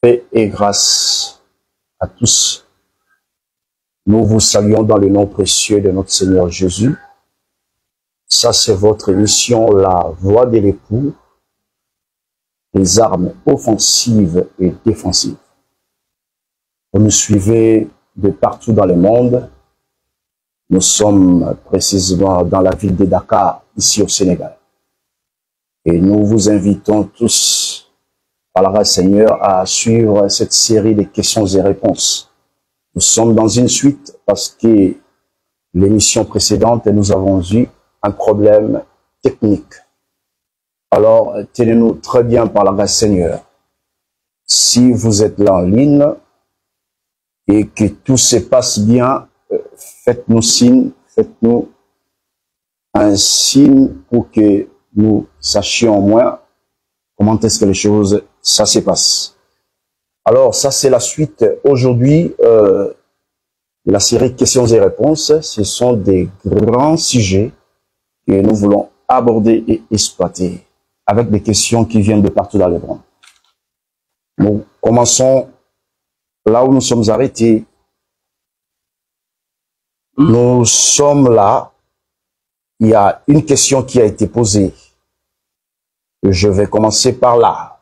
Paix et grâce à tous. Nous vous saluons dans le nom précieux de notre Seigneur Jésus. Ça, c'est votre émission, la voix de l'époux, les armes offensives et défensives. Vous nous suivez de partout dans le monde. Nous sommes précisément dans la ville de Dakar, ici au Sénégal. Et nous vous invitons tous, par la grâce Seigneur, à suivre cette série de questions et réponses. Nous sommes dans une suite parce que l'émission précédente, nous avons eu un problème technique. Alors, tenez-nous très bien par la grâce Seigneur. Si vous êtes là en ligne et que tout se passe bien, faites-nous signe, faites-nous un signe pour que nous sachions au moins comment est-ce que les choses, ça se passe. Alors, ça c'est la suite aujourd'hui de la série questions et réponses. Ce sont des grands sujets que nous voulons aborder et exploiter avec des questions qui viennent de partout dans le monde. Nous commençons là où nous sommes arrêtés. Nous sommes là. Il y a une question qui a été posée. Je vais commencer par là.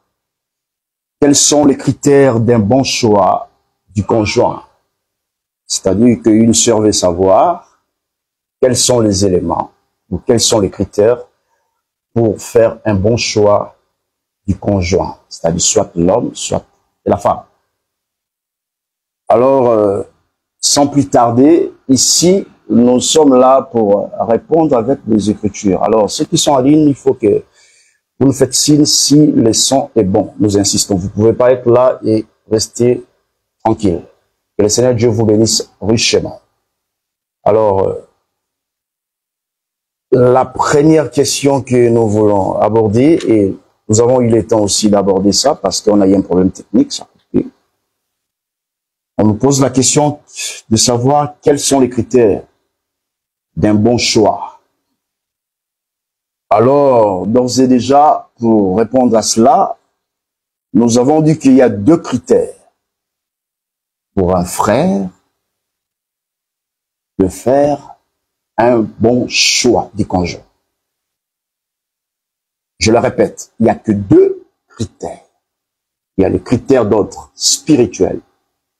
Quels sont les critères d'un bon choix du conjoint? C'est-à-dire qu'une sœur veut savoir quels sont les éléments ou quels sont les critères pour faire un bon choix du conjoint, c'est-à-dire soit l'homme, soit la femme. Alors, sans plus tarder, ici, nous sommes là pour répondre avec les Écritures. Alors, ceux qui sont en ligne, il faut que vous nous faites signe si le son est bon. Nous insistons. Vous ne pouvez pas être là et rester tranquille. Que le Seigneur Dieu vous bénisse richement. Alors, la première question que nous voulons aborder, et nous avons eu le temps aussi d'aborder ça parce qu'on a eu un problème technique, ça. On nous pose la question de savoir quels sont les critères d'un bon choix. Alors, d'ores et déjà, pour répondre à cela, nous avons dit qu'il y a deux critères pour un frère de faire un bon choix du conjoint. Je le répète, il n'y a que deux critères. Il y a les critères d'ordre spirituel.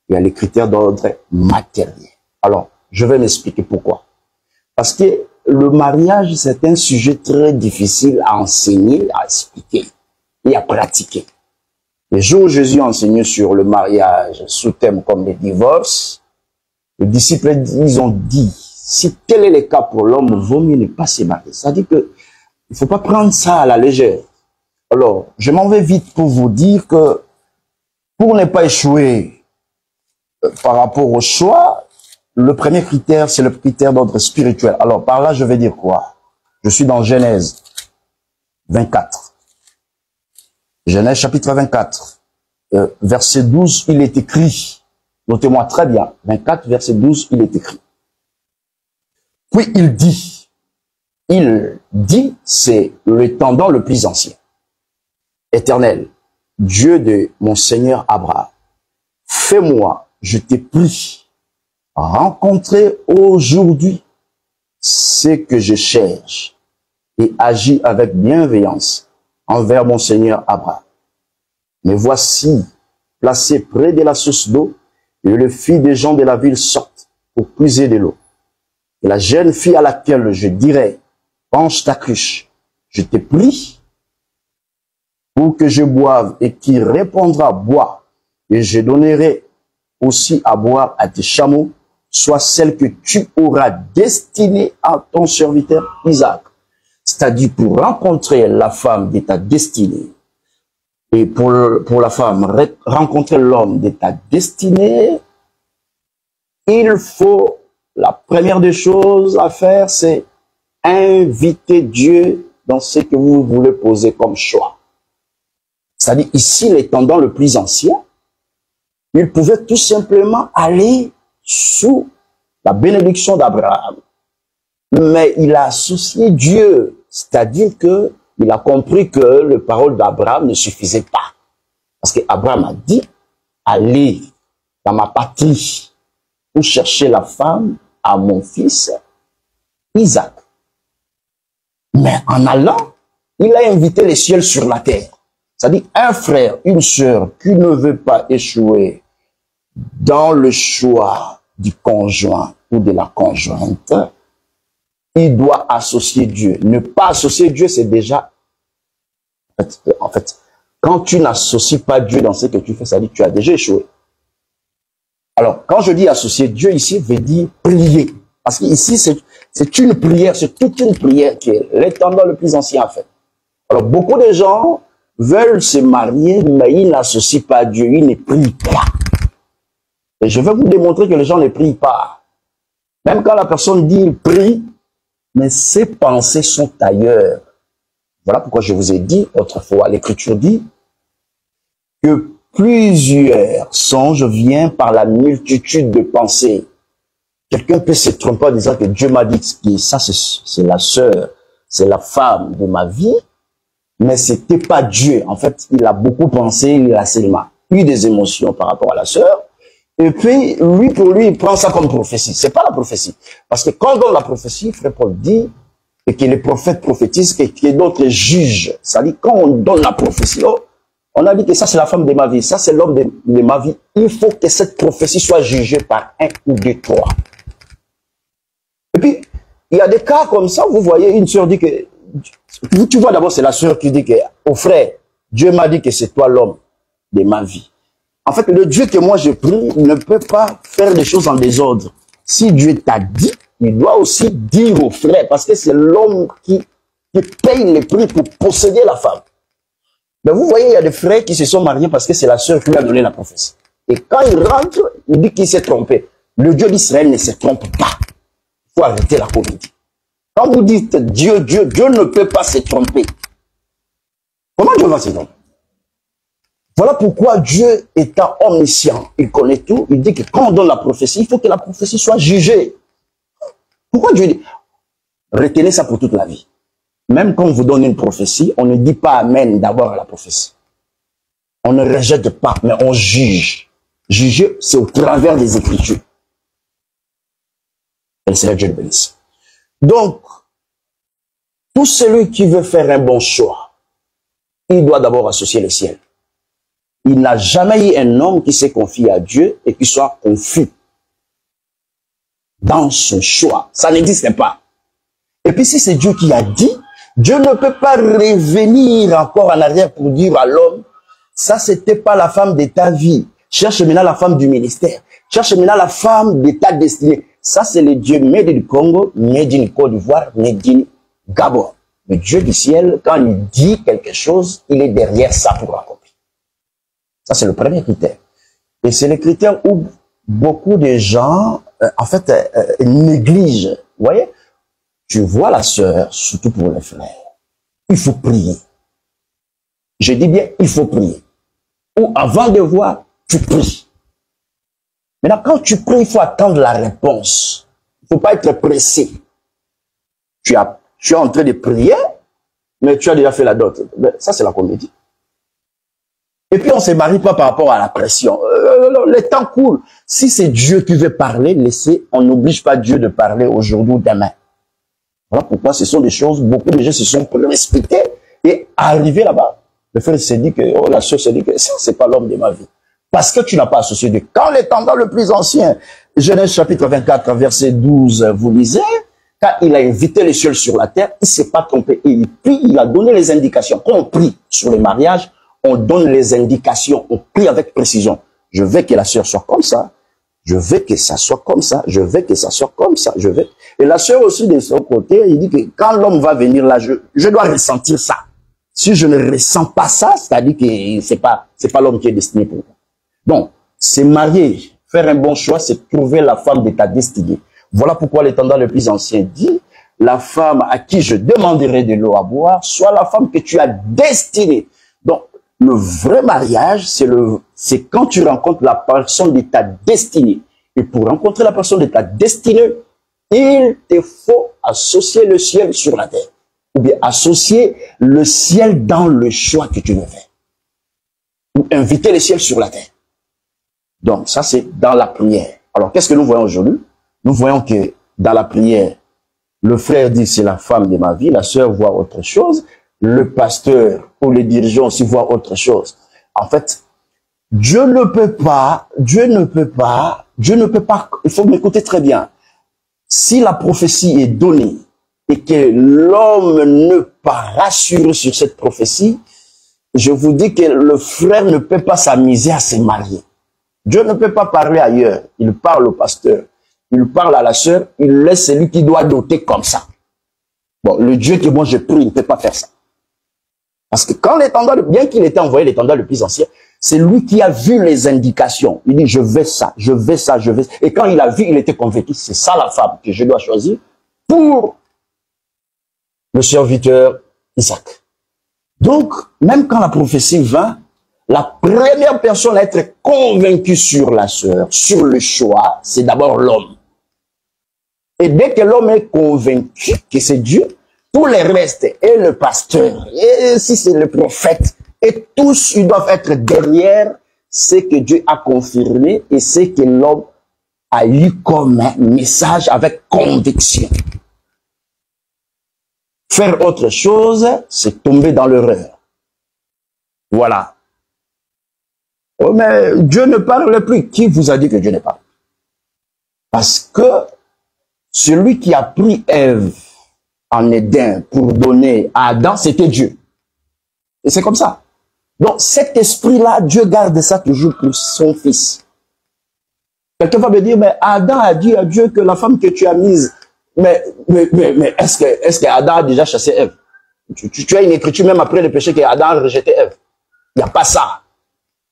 Il y a les critères d'ordre matériel. Alors, je vais m'expliquer pourquoi. Parce que le mariage, c'est un sujet très difficile à enseigner, à expliquer et à pratiquer. Les jours où Jésus a enseigné sur le mariage sous thème comme le divorce, les disciples, ils ont dit, si tel est le cas pour l'homme, vaut mieux ne pas se marier. Ça dit que il faut pas prendre ça à la légère. Alors, je m'en vais vite pour vous dire que pour ne pas échouer par rapport au choix, le premier critère, c'est le critère d'ordre spirituel. Alors, par là, je vais dire quoi? Je suis dans Genèse 24. Genèse chapitre 24, verset 12, il est écrit, notez-moi très bien, 24, verset 12, il est écrit. Puis il dit, c'est le tendant le plus ancien. Éternel, Dieu de mon Seigneur Abraham, fais-moi, je t'ai prie, rencontrer aujourd'hui ce que je cherche et agis avec bienveillance envers mon Seigneur Abraham. Mais voici, placé près de la source d'eau, et le fils des gens de la ville sortent pour puiser de l'eau. Et la jeune fille à laquelle je dirai, penche ta cruche, je te prie pour que je boive, et qui répondra, bois, et je donnerai aussi à boire à tes chameaux, soit celle que tu auras destinée à ton serviteur Isaac. C'est-à-dire pour rencontrer la femme de ta destinée, et pour la femme rencontrer l'homme de ta destinée, il faut, la première des choses à faire, c'est inviter Dieu dans ce que vous voulez poser comme choix. C'est-à-dire ici, l'étendant le plus ancien, il pouvait tout simplement aller sous la bénédiction d'Abraham. Mais il a associé Dieu, c'est-à-dire que il a compris que les paroles d'Abraham ne suffisaient pas. Parce qu'Abraham a dit, aller dans ma patrie pour chercher la femme à mon fils Isaac. Mais en allant, il a invité les cieux sur la terre. C'est-à-dire un frère, une sœur qui ne veut pas échouer dans le choix du conjoint ou de la conjointe, il doit associer Dieu. Ne pas associer Dieu, c'est déjà... En fait, quand tu n'associes pas Dieu dans ce que tu fais, ça dit que tu as déjà échoué. Alors, quand je dis associer Dieu ici, veut dire prier. Parce qu'ici, c'est une prière, c'est toute une prière qui est l'étendard le plus ancien à faire. Alors, beaucoup de gens veulent se marier, mais ils n'associent pas Dieu, ils ne prient pas. Et je vais vous démontrer que les gens ne prient pas. Même quand la personne dit il prie, mais ses pensées sont ailleurs. Voilà pourquoi je vous ai dit autrefois, l'Écriture dit que plusieurs songes viennent par la multitude de pensées. Quelqu'un peut se tromper en disant que Dieu m'a dit que ça c'est la sœur, c'est la femme de ma vie, mais c'était pas Dieu. En fait, il a beaucoup pensé, il a seulement eu des émotions par rapport à la sœur. Et puis, lui, pour lui, il prend ça comme prophétie. C'est pas la prophétie. Parce que quand on donne la prophétie, Frère Paul dit et que les prophètes prophétisent et que d'autres jugent. C'est-à-dire, quand on donne la prophétie, on a dit que ça, c'est la femme de ma vie, ça, c'est l'homme de ma vie. Il faut que cette prophétie soit jugée par un ou deux, trois. Et puis, il y a des cas comme ça, vous voyez, une sœur dit que... Tu vois d'abord, c'est la sœur qui dit que, au frère, Dieu m'a dit que c'est toi l'homme de ma vie. En fait, le Dieu que moi je prie ne peut pas faire des choses en désordre. Si Dieu t'a dit, il doit aussi dire au frère, parce que c'est l'homme qui paye les prix pour posséder la femme. Mais vous voyez, il y a des frères qui se sont mariés parce que c'est la sœur qui lui a donné la prophétie. Et quand il rentre, il dit qu'il s'est trompé. Le Dieu d'Israël ne se trompe pas. Il faut arrêter la comédie. Quand vous dites Dieu, Dieu ne peut pas se tromper. Comment Dieu va se tromper? Voilà pourquoi Dieu étant omniscient, il connaît tout, il dit que quand on donne la prophétie, il faut que la prophétie soit jugée. Pourquoi Dieu dit? Retenez ça pour toute la vie. Même quand on vous donne une prophétie, on ne dit pas Amen d'abord à la prophétie. On ne rejette pas, mais on juge. Juger, c'est au travers des Écritures. Et le Seigneur Dieu le bénisse. Donc, tout celui qui veut faire un bon choix, il doit d'abord associer le ciel. Il n'a jamais eu un homme qui s'est confié à Dieu et qui soit confus dans son choix. Ça n'existe pas. Et puis si c'est Dieu qui a dit, Dieu ne peut pas revenir encore en arrière pour dire à l'homme, ça c'était pas la femme de ta vie. Cherche maintenant la femme du ministère. Cherche maintenant la femme de ta destinée. Ça c'est le Dieu Made du Congo, Made in Côte d'Ivoire, Made in Gabon. Le Dieu du ciel, quand il dit quelque chose, il est derrière ça pour l'accomplir. Ça, c'est le premier critère. Et c'est le critère où beaucoup de gens, en fait, négligent. Vous voyez? Tu vois la sœur, surtout pour les frères. Il faut prier. Je dis bien, il faut prier. Ou avant de voir, tu pries. Maintenant, quand tu pries, il faut attendre la réponse. Il ne faut pas être pressé. Tu es en train de prier, mais tu as déjà fait la dot. Ça, c'est la comédie. Et puis, on ne se marie pas par rapport à la pression. Le temps coule. Si c'est Dieu qui veut parler, laissez, on n'oblige pas Dieu de parler aujourd'hui ou demain. Voilà pourquoi ce sont des choses, beaucoup de gens se sont précipités et arrivés là-bas. Le frère s'est dit que, oh, la sœur s'est dit que ça, c'est pas l'homme de ma vie. Parce que tu n'as pas associé Dieu. Quand l'étendard le plus ancien, Genèse chapitre 24, verset 12, vous lisez, quand il a invité les cieux sur la terre, il ne s'est pas trompé. Et puis, il a donné les indications. Quand on prie sur le mariage, on donne les indications, on prie avec précision. Je veux que la sœur soit comme ça. Je veux que ça soit comme ça. Je veux que ça soit comme ça. Je veux. Et la sœur aussi, de son côté, il dit que quand l'homme va venir là, je dois ressentir ça. Si je ne ressens pas ça, c'est-à-dire que c'est pas l'homme qui est destiné pour moi. Donc, se marier, faire un bon choix, c'est trouver la femme de ta destinée. Voilà pourquoi l'étendard le plus ancien dit, la femme à qui je demanderai de l'eau à boire, soit la femme que tu as destinée. Donc, le vrai mariage, c'est quand tu rencontres la personne de ta destinée. Et pour rencontrer la personne de ta destinée, il te faut associer le ciel sur la terre. Ou bien associer le ciel dans le choix que tu veux faire. Ou inviter le ciel sur la terre. Donc, ça, c'est dans la prière. Alors, qu'est-ce que nous voyons aujourd'hui? Nous voyons que dans la prière, le frère dit c'est la femme de ma vie, la sœur voit autre chose, le pasteur ou les dirigeants aussi voient autre chose. En fait, Dieu ne peut pas, il faut m'écouter très bien. Si la prophétie est donnée et que l'homme ne pas rassurer sur cette prophétie, je vous dis que le frère ne peut pas s'amuser à se marier. Dieu ne peut pas parler ailleurs. Il parle au pasteur, il parle à la sœur, il laisse celui qui doit doter comme ça. Bon, le Dieu que moi je prie, il ne peut pas faire ça. Parce que quand l'étendard, bien qu'il ait envoyé l'étendard le plus ancien, c'est lui qui a vu les indications. Il dit, je vais ça, je vais ça, je vais ça. Et quand il a vu, il était convaincu, c'est ça la femme que je dois choisir pour le serviteur Isaac. Donc, même quand la prophétie vint, la première personne à être convaincue sur la sœur, sur le choix, c'est d'abord l'homme. Et dès que l'homme est convaincu que c'est Dieu, tous les restes, et le pasteur, et si c'est le prophète, et tous, ils doivent être derrière ce que Dieu a confirmé et ce que l'homme a eu comme message avec conviction. Faire autre chose, c'est tomber dans l'erreur. Voilà. Oh, mais Dieu ne parle plus. Qui vous a dit que Dieu ne parle? Parce que celui qui a pris Ève en Éden pour donner à Adam, c'était Dieu. Et c'est comme ça. Donc cet esprit-là, Dieu garde ça toujours pour son fils. Quelqu'un va me dire, mais Adam a dit à Dieu que la femme que tu as mise, mais est-ce que Adam a déjà chassé Ève? Tu as une écriture même après le péché que Adam a rejeté Ève. Il n'y a pas ça.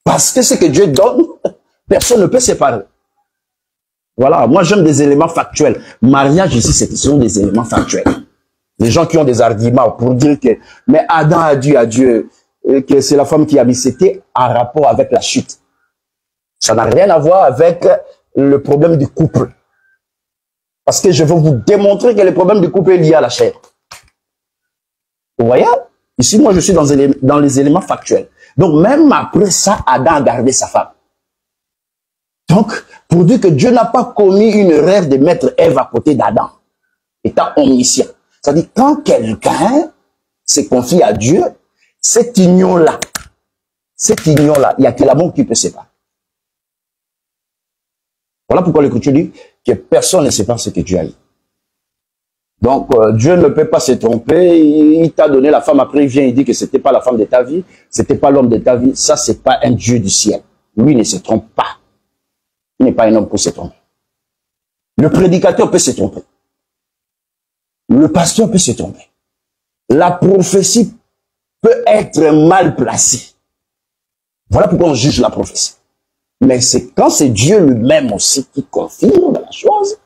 Parce que ce que Dieu donne, personne ne peut séparer. Voilà, moi j'aime des éléments factuels. Mariage ici, ce sont des éléments factuels. Des gens qui ont des arguments pour dire que, mais Adam a dit à Dieu que c'est la femme qui a mis, c'était en rapport avec la chute. Ça n'a rien à voir avec le problème du couple. Parce que je veux vous démontrer que le problème du couple est lié à la chair. Vous voyez? Ici, moi, je suis dans les éléments factuels. Donc, même après ça, Adam a gardé sa femme. Donc, pour dire que Dieu n'a pas commis une erreur de mettre Ève à côté d'Adam, étant omniscient. C'est-à-dire, quand quelqu'un se confie à Dieu, cette union-là, il n'y a que l'amour qui peut séparer. Voilà pourquoi l'Écriture dit que personne ne sépare ce que Dieu a dit. Donc, Dieu ne peut pas se tromper. Il t'a donné la femme, après il vient, il dit que c'était pas la femme de ta vie, c'était pas l'homme de ta vie. Ça, c'est pas un Dieu du ciel. Lui ne se trompe pas. Il n'est pas un homme pour se tromper. Le prédicateur peut se tromper. Le pasteur peut se tromper. La prophétie peut être mal placée. Voilà pourquoi on juge la prophétie. Mais c'est quand c'est Dieu lui-même aussi qui confirme la chose,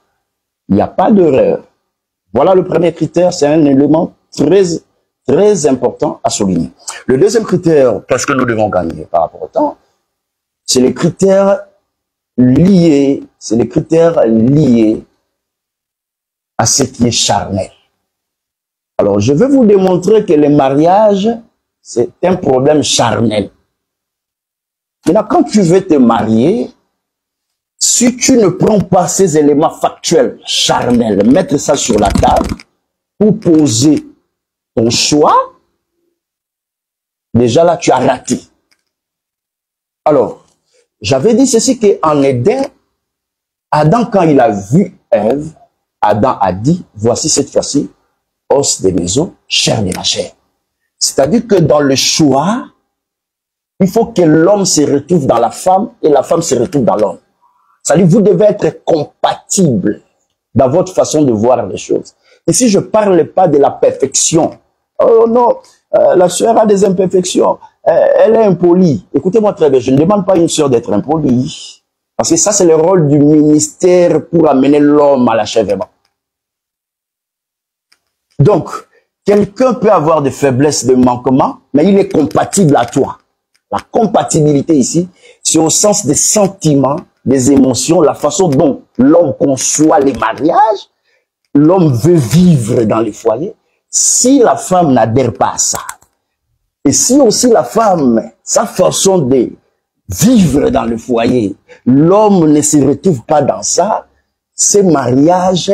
il n'y a pas d'erreur. Voilà le premier critère, c'est un élément très important à souligner. Le deuxième critère, parce que nous devons gagner par rapport au temps, c'est les critères liés, à ce qui est charnel. Alors, je vais vous démontrer que le mariage, c'est un problème charnel. Maintenant, quand tu veux te marier, si tu ne prends pas ces éléments factuels, charnels, mettre ça sur la table pour poser ton choix, déjà là, tu as raté. Alors, j'avais dit ceci qu'en Éden, Adam, quand il a vu Ève, Adam a dit, voici cette fois-ci, os de mes os, chair de ma chair. C'est-à-dire que dans le choix, il faut que l'homme se retrouve dans la femme et la femme se retrouve dans l'homme. C'est-à-dire que vous devez être compatibles dans votre façon de voir les choses. Ici, je ne parle pas de la perfection. Oh non, la sœur a des imperfections. Elle est impolie. Écoutez-moi très bien, je ne demande pas à une sœur d'être impolie. Parce que ça, c'est le rôle du ministère pour amener l'homme à l'achèvement. Donc, quelqu'un peut avoir des faiblesses, des manquements, mais il est compatible à toi. La compatibilité ici, c'est au sens des sentiments, des émotions, la façon dont l'homme conçoit les mariages, l'homme veut vivre dans les foyers. Si la femme n'adhère pas à ça, et si aussi la femme, sa façon de vivre dans le foyer. L'homme ne se retrouve pas dans ça. C'est un mariage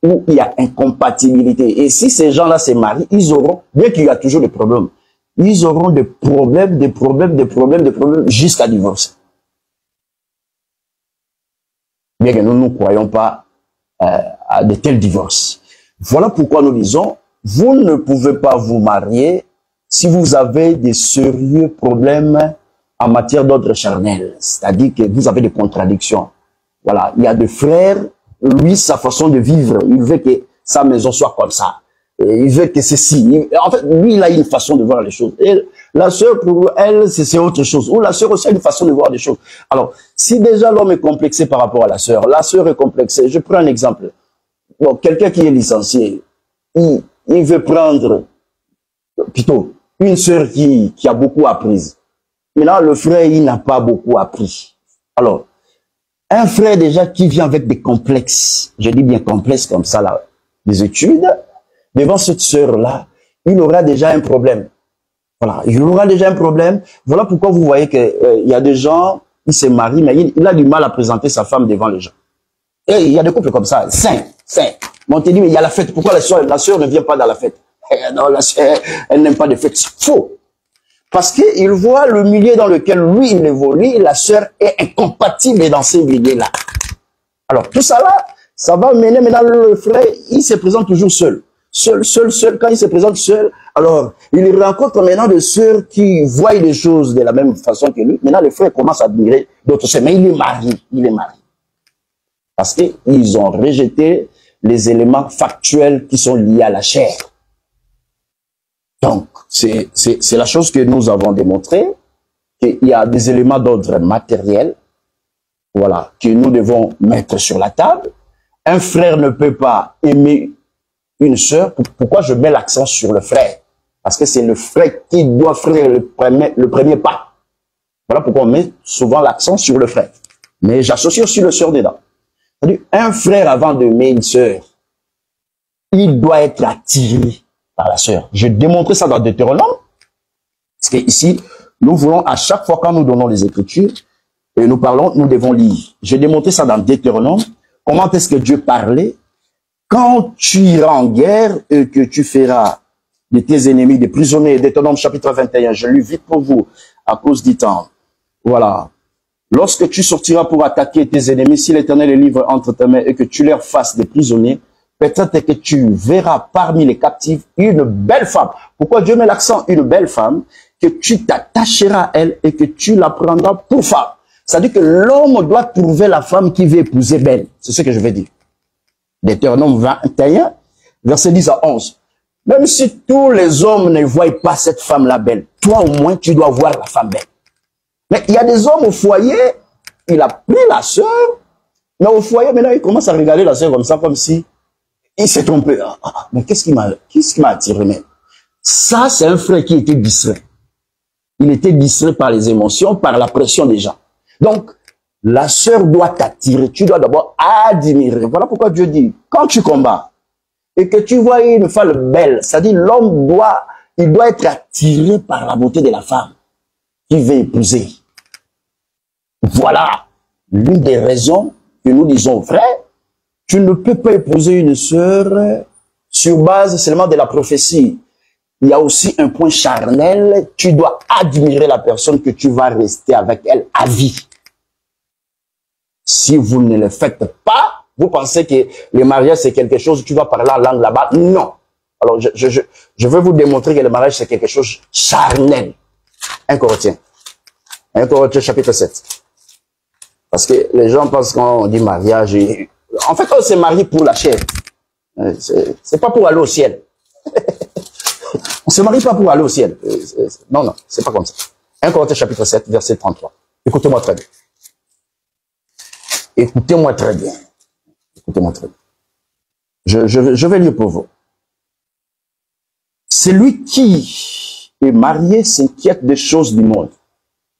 où il y a incompatibilité. Et si ces gens-là se marient, ils auront, bien qu'il y a toujours des problèmes, ils auront des problèmes, jusqu'à divorcer. Bien que nous ne croyons pas à de tels divorces. Voilà pourquoi nous disons, vous ne pouvez pas vous marier si vous avez des sérieux problèmes en matière d'ordre charnel. C'est-à-dire que vous avez des contradictions. Voilà, il y a des frères, lui, sa façon de vivre, il veut que sa maison soit comme ça. Et il veut que ceci. En fait, lui, il a une façon de voir les choses. Et la sœur, pour elle, c'est autre chose. Ou la sœur aussi a une façon de voir les choses. Alors, si déjà l'homme est complexé par rapport à la sœur est complexée. Je prends un exemple. Bon, quelqu'un qui est licencié, il veut prendre, plutôt, une sœur qui a beaucoup appris. Maintenant, le frère, il n'a pas beaucoup appris. Alors, un frère déjà qui vient avec des complexes, je dis bien complexes comme ça, là, des études, devant cette sœur-là, il aura déjà un problème. Voilà, il aura déjà un problème. Voilà pourquoi vous voyez que y a des gens, ils se marient, mais il a du mal à présenter sa femme devant les gens. Et il y a des couples comme ça, sains. Mais on te dit, mais il y a la fête. Pourquoi la sœur ne vient pas dans la fête? Non, la sœur, elle n'aime pas de fête. C'est faux. Parce qu'il voit le milieu dans lequel lui, il évolue, la sœur est incompatible dans ces milieux-là. Alors, tout ça là, ça va mener maintenant le frère, il se présente toujours seul. Seul. Quand il se présente seul, alors, il rencontre maintenant des sœurs qui voient les choses de la même façon que lui. Maintenant, le frère commence à admirer d'autres sœurs. Mais il est marié. Parce qu'ils ont rejeté les éléments factuels qui sont liés à la chair. Donc, c'est la chose que nous avons démontré, qu'il y a des éléments d'ordre matériel, voilà, que nous devons mettre sur la table. Un frère ne peut pas aimer une sœur. Pourquoi je mets l'accent sur le frère? Parce que c'est le frère qui doit faire le premier pas. Voilà pourquoi on met souvent l'accent sur le frère. Mais j'associe aussi le sœur dedans. C'est-à-dire, un frère avant d'aimer une sœur, il doit être attiré par la sœur. Je démontrais ça dans Deutéronome. Parce que ici, nous voulons à chaque fois quand nous donnons les Écritures, et nous parlons, nous devons lire. J'ai démontré ça dans Deutéronome. Comment est-ce que Dieu parlait? Quand tu iras en guerre et que tu feras de tes ennemis des prisonniers. Deutéronome chapitre 21. Je lis vite pour vous à cause du temps. Voilà. Lorsque tu sortiras pour attaquer tes ennemis, si l'Éternel les livre entre tes mains et que tu leur fasses des prisonniers, peut-être que tu verras parmi les captifs une belle femme. Pourquoi Dieu met l'accent une belle femme? Que tu t'attacheras à elle et que tu la prendras pour femme. C'est-à-dire que l'homme doit trouver la femme qui veut épouser belle. C'est ce que je veux dire. Deutéronome 21, verset 10 à 11. Même si tous les hommes ne voient pas cette femme-là belle, toi au moins tu dois voir la femme belle. Mais il y a des hommes au foyer, il a pris la sœur, mais au foyer maintenant il commence à regarder la sœur comme ça, comme si il s'est trompé. Mais qu'est-ce qui m'a attiré même? Ça, c'est un frère qui était distrait. Il était distrait par les émotions, par la pression des gens. Donc, la sœur doit t'attirer. Tu dois d'abord admirer. Voilà pourquoi Dieu dit, quand tu combats et que tu vois une femme belle, c'est-à-dire l'homme doit être attiré par la beauté de la femme qu'il veut épouser. Voilà l'une des raisons que nous disons, frère, tu ne peux pas épouser une sœur sur base seulement de la prophétie. Il y a aussi un point charnel. Tu dois admirer la personne que tu vas rester avec elle à vie. Si vous ne le faites pas, vous pensez que le mariage c'est quelque chose, tu vas parler en langue là-bas. Non. Alors, je veux vous démontrer que le mariage c'est quelque chose charnel. 1 Corinthiens chapitre 7. Parce que les gens pensent qu'on dit mariage. En fait, on s'est marié pour la chair. C'est pas pour aller au ciel. On se marie pas pour aller au ciel. Non, c'est pas comme ça. 1 Corinthiens chapitre 7, verset 33. Écoutez-moi très bien. Écoutez-moi très bien. Écoutez-moi très bien. Je vais lire pour vous. Celui qui est marié s'inquiète des choses du monde.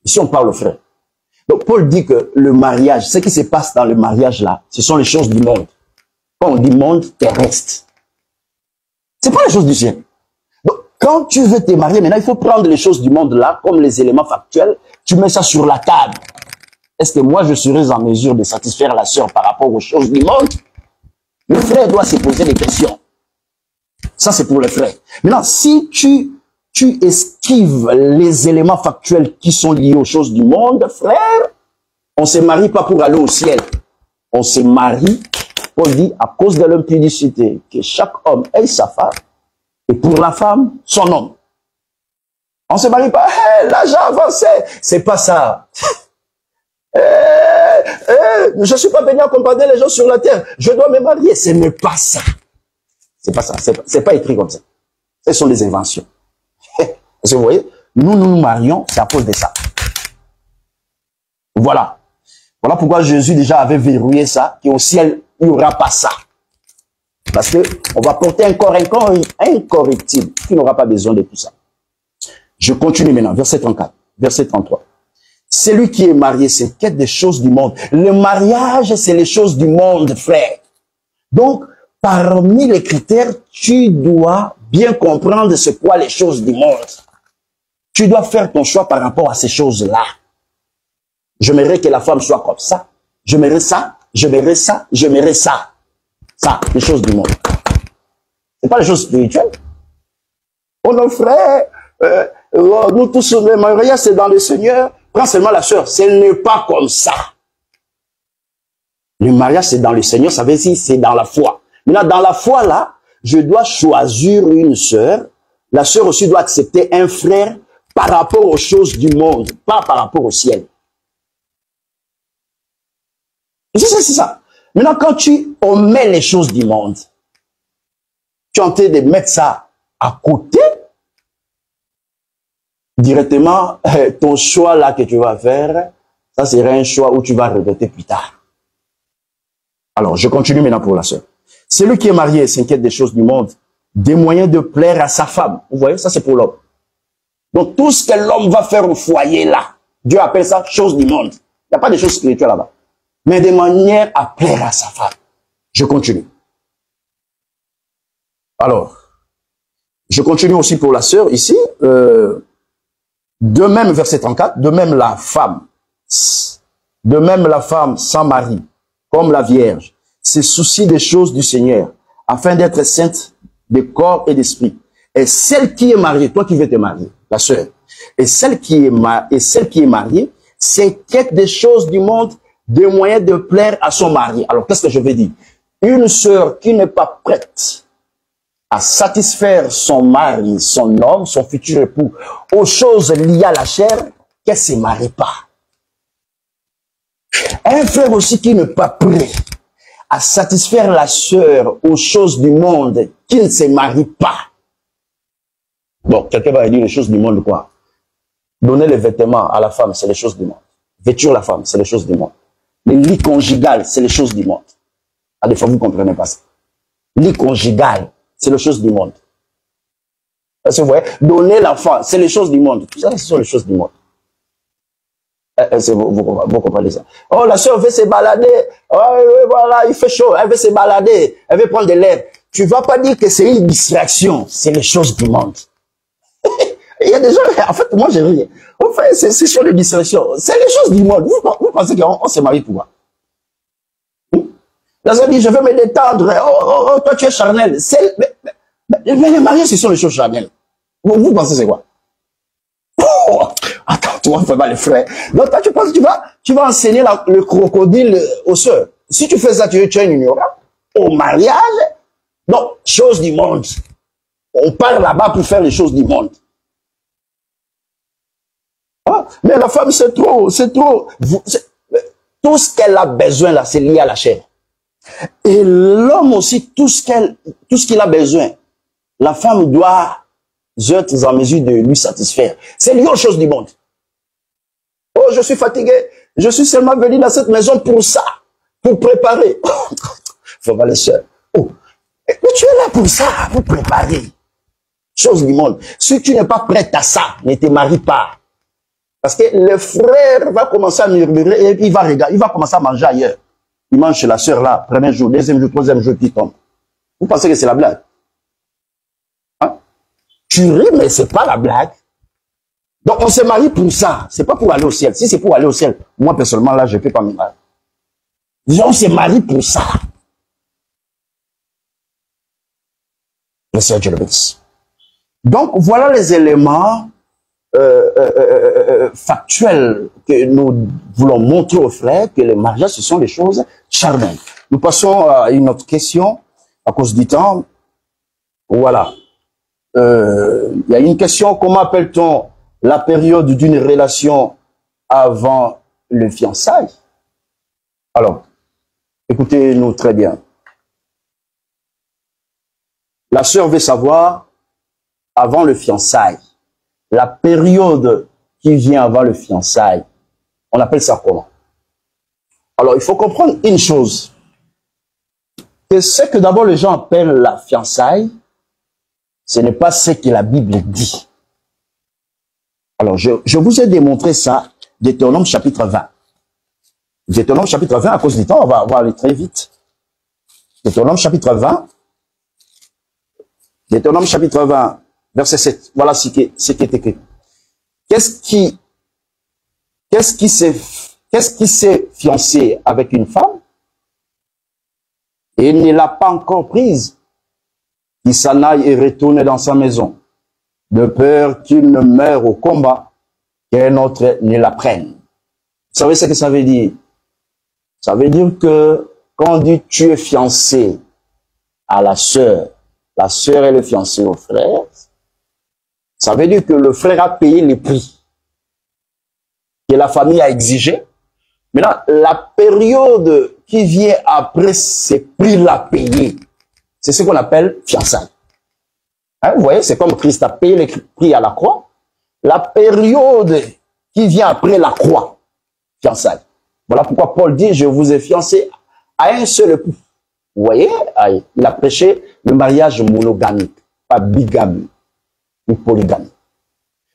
Ici, on parle au frère. Donc, Paul dit que le mariage, ce qui se passe dans le mariage là, ce sont les choses du monde. Quand on dit monde terrestre, c'est pas les choses du ciel. Donc, quand tu veux te marier, maintenant, il faut prendre les choses du monde là, comme les éléments factuels, tu mets ça sur la table. Est-ce que moi, je serais en mesure de satisfaire la sœur par rapport aux choses du monde? Le frère doit se poser des questions. Ça, c'est pour le frère. Maintenant, si tu esquives les éléments factuels qui sont liés aux choses du monde, frère, on ne se marie pas pour aller au ciel. On se marie, Paul dit, à cause de l'impudicité, que chaque homme ait sa femme, et pour la femme, son homme. On ne se marie pas, hey, l'âge a avancé. C'est pas ça. Je ne suis pas venu accompagner les gens sur la terre. Je dois me marier. Ce n'est pas ça. C'est pas ça. C'est pas écrit comme ça. Ce sont des inventions. Parce que vous voyez, nous marions, c'est à cause de ça. Voilà. Voilà pourquoi Jésus déjà avait verrouillé ça, qu'au ciel, il n'y aura pas ça. Parce que on va porter un corps incorruptible qui n'aura pas besoin de tout ça. Je continue maintenant, verset 34, verset 33. Celui qui est marié, c'est quête des choses du monde. Le mariage, c'est les choses du monde, frère. Donc, parmi les critères, tu dois bien comprendre ce quoi les choses du monde. Tu dois faire ton choix par rapport à ces choses-là. J'aimerais que la femme soit comme ça. J'aimerais ça, j'aimerais ça, j'aimerais ça. Ça, les choses du monde. C'est pas les choses spirituelles. Oh non, frère, nous tous, le mariage, c'est dans le Seigneur. Prends seulement la sœur. Ce n'est pas comme ça. Le mariage, c'est dans le Seigneur. Ça veut dire c'est dans la foi. Maintenant, dans la foi, là, je dois choisir une sœur. La sœur aussi doit accepter un frère par rapport aux choses du monde, pas par rapport au ciel. C'est ça. Maintenant, quand tu omets les choses du monde, tu es en train de mettre ça à côté, directement, ton choix là que tu vas faire, ça sera un choix où tu vas regretter plus tard. Alors, je continue maintenant pour la sœur. Celui qui est marié s'inquiète des choses du monde, des moyens de plaire à sa femme. Vous voyez, ça c'est pour l'homme. Donc, tout ce que l'homme va faire au foyer là, Dieu appelle ça chose du monde. Il n'y a pas de choses spirituelles là-bas. Mais de manière à plaire à sa femme. Je continue. Alors, je continue aussi pour la sœur ici. De même, verset 34, de même la femme sans mari, comme la Vierge, se soucie des choses du Seigneur, afin d'être sainte de corps et d'esprit. Et celle qui est mariée, toi qui veux te marier, la sœur, et celle qui est mariée, s'inquiète des choses du monde, des moyens de plaire à son mari. Alors, qu'est-ce que je veux dire? Une sœur qui n'est pas prête à satisfaire son mari, son homme, son futur époux, aux choses liées à la chair, qu'elle ne se marie pas. Un frère aussi qui n'est pas prêt à satisfaire la sœur aux choses du monde, qui ne se marie pas. Bon, quelqu'un va dire les choses du monde quoi? Donner les vêtements à la femme, c'est les choses du monde. Vêtir la femme, c'est les choses du monde. Les lits conjugales, c'est les choses du monde. À des fois, vous ne comprenez pas ça. Lit conjugal, c'est les choses du monde. Parce que vous voyez, donner l'enfant, c'est les choses du monde. Tout ça, ce sont les choses du monde. Vous comprenez ça. Oh, la soeur veut se balader. Oh, voilà, il fait chaud. Elle veut se balader. Elle veut prendre de l'air. Tu ne vas pas dire que c'est une distraction. C'est les choses du monde. Il y a des gens, en fait, moi, j'ai rien. En fait, c'est sur les distractions. C'est les choses du monde. Vous pensez qu'on se marie pour quoi? La soeur dit, je veux me détendre. Oh, toi, tu es charnel. Mais les mariages, ce sont les choses charnelles. Vous pensez c'est quoi? Oh, attends, toi, fais pas les frères. Donc, toi, tu penses que tu vas enseigner le crocodile aux sœurs. Si tu fais ça, tu es un ignorant. Au mariage, non, choses du monde. On part là-bas pour faire les choses du monde. Ah, mais la femme, c'est trop. Tout ce qu'elle a besoin, là, c'est lié à la chair. Et l'homme aussi, tout ce qu'il a besoin, la femme doit être en mesure de lui satisfaire. C'est lié aux choses du monde. Oh, je suis fatigué. Je suis seulement venu dans cette maison pour ça. Pour préparer. Faut pas le seul. Oh. Mais tu es là pour ça, pour préparer. Choses du monde. Si tu n'es pas prête à ça, ne te marie pas. Parce que le frère va commencer à murmurer et il va commencer à manger ailleurs. Il mange chez la sœur là, premier jour, deuxième jour, troisième jour, qui tombe. Vous pensez que c'est la blague? Hein? Tu ris, mais c'est pas la blague. Donc, on se marie pour ça. C'est pas pour aller au ciel. Si c'est pour aller au ciel, moi, personnellement, là, je ne peux pas me marier. On se marie pour ça. Le Seigneur Dieu le bénisse. Donc, voilà les éléments factuels que nous voulons montrer aux frères, que les mariages, ce sont des choses charnelles. Nous passons à une autre question, à cause du temps. Voilà. Il y a une question, comment appelle-t-on la période d'une relation avant le fiançailles? Alors, écoutez-nous très bien. La sœur veut savoir, avant le fiançailles, la période qui vient avant le fiançailles, on appelle ça comment? Alors, il faut comprendre une chose, que ce que d'abord les gens appellent la fiançailles, ce n'est pas ce que la Bible dit. Alors, je vous ai démontré ça, Deutéronome chapitre 20. Deutéronome chapitre 20, à cause du temps, on va aller très vite. Deutéronome chapitre 20. Deutéronome chapitre 20, verset 7. Voilà ce qui est écrit. Qu'est-ce qui s'est fiancé avec une femme et ne l'a pas encore prise, qui s'en aille et retourne dans sa maison, de peur qu'il ne meure au combat, qu'un autre ne la prenne. Vous savez ce que ça veut dire? Ça veut dire que quand on dit tu es fiancé à la sœur est le fiancé au frère, ça veut dire que le frère a payé les prix que la famille a exigé. Maintenant, la période qui vient après ces prix-là payés, c'est ce qu'on appelle fiançailles. Hein, vous voyez, c'est comme Christ a payé les prix à la croix. La période qui vient après la croix, fiançailles. Voilà pourquoi Paul dit, je vous ai fiancé à un seul époux. Vous voyez, il a prêché le mariage monogamique, pas bigamie, ou polygamie.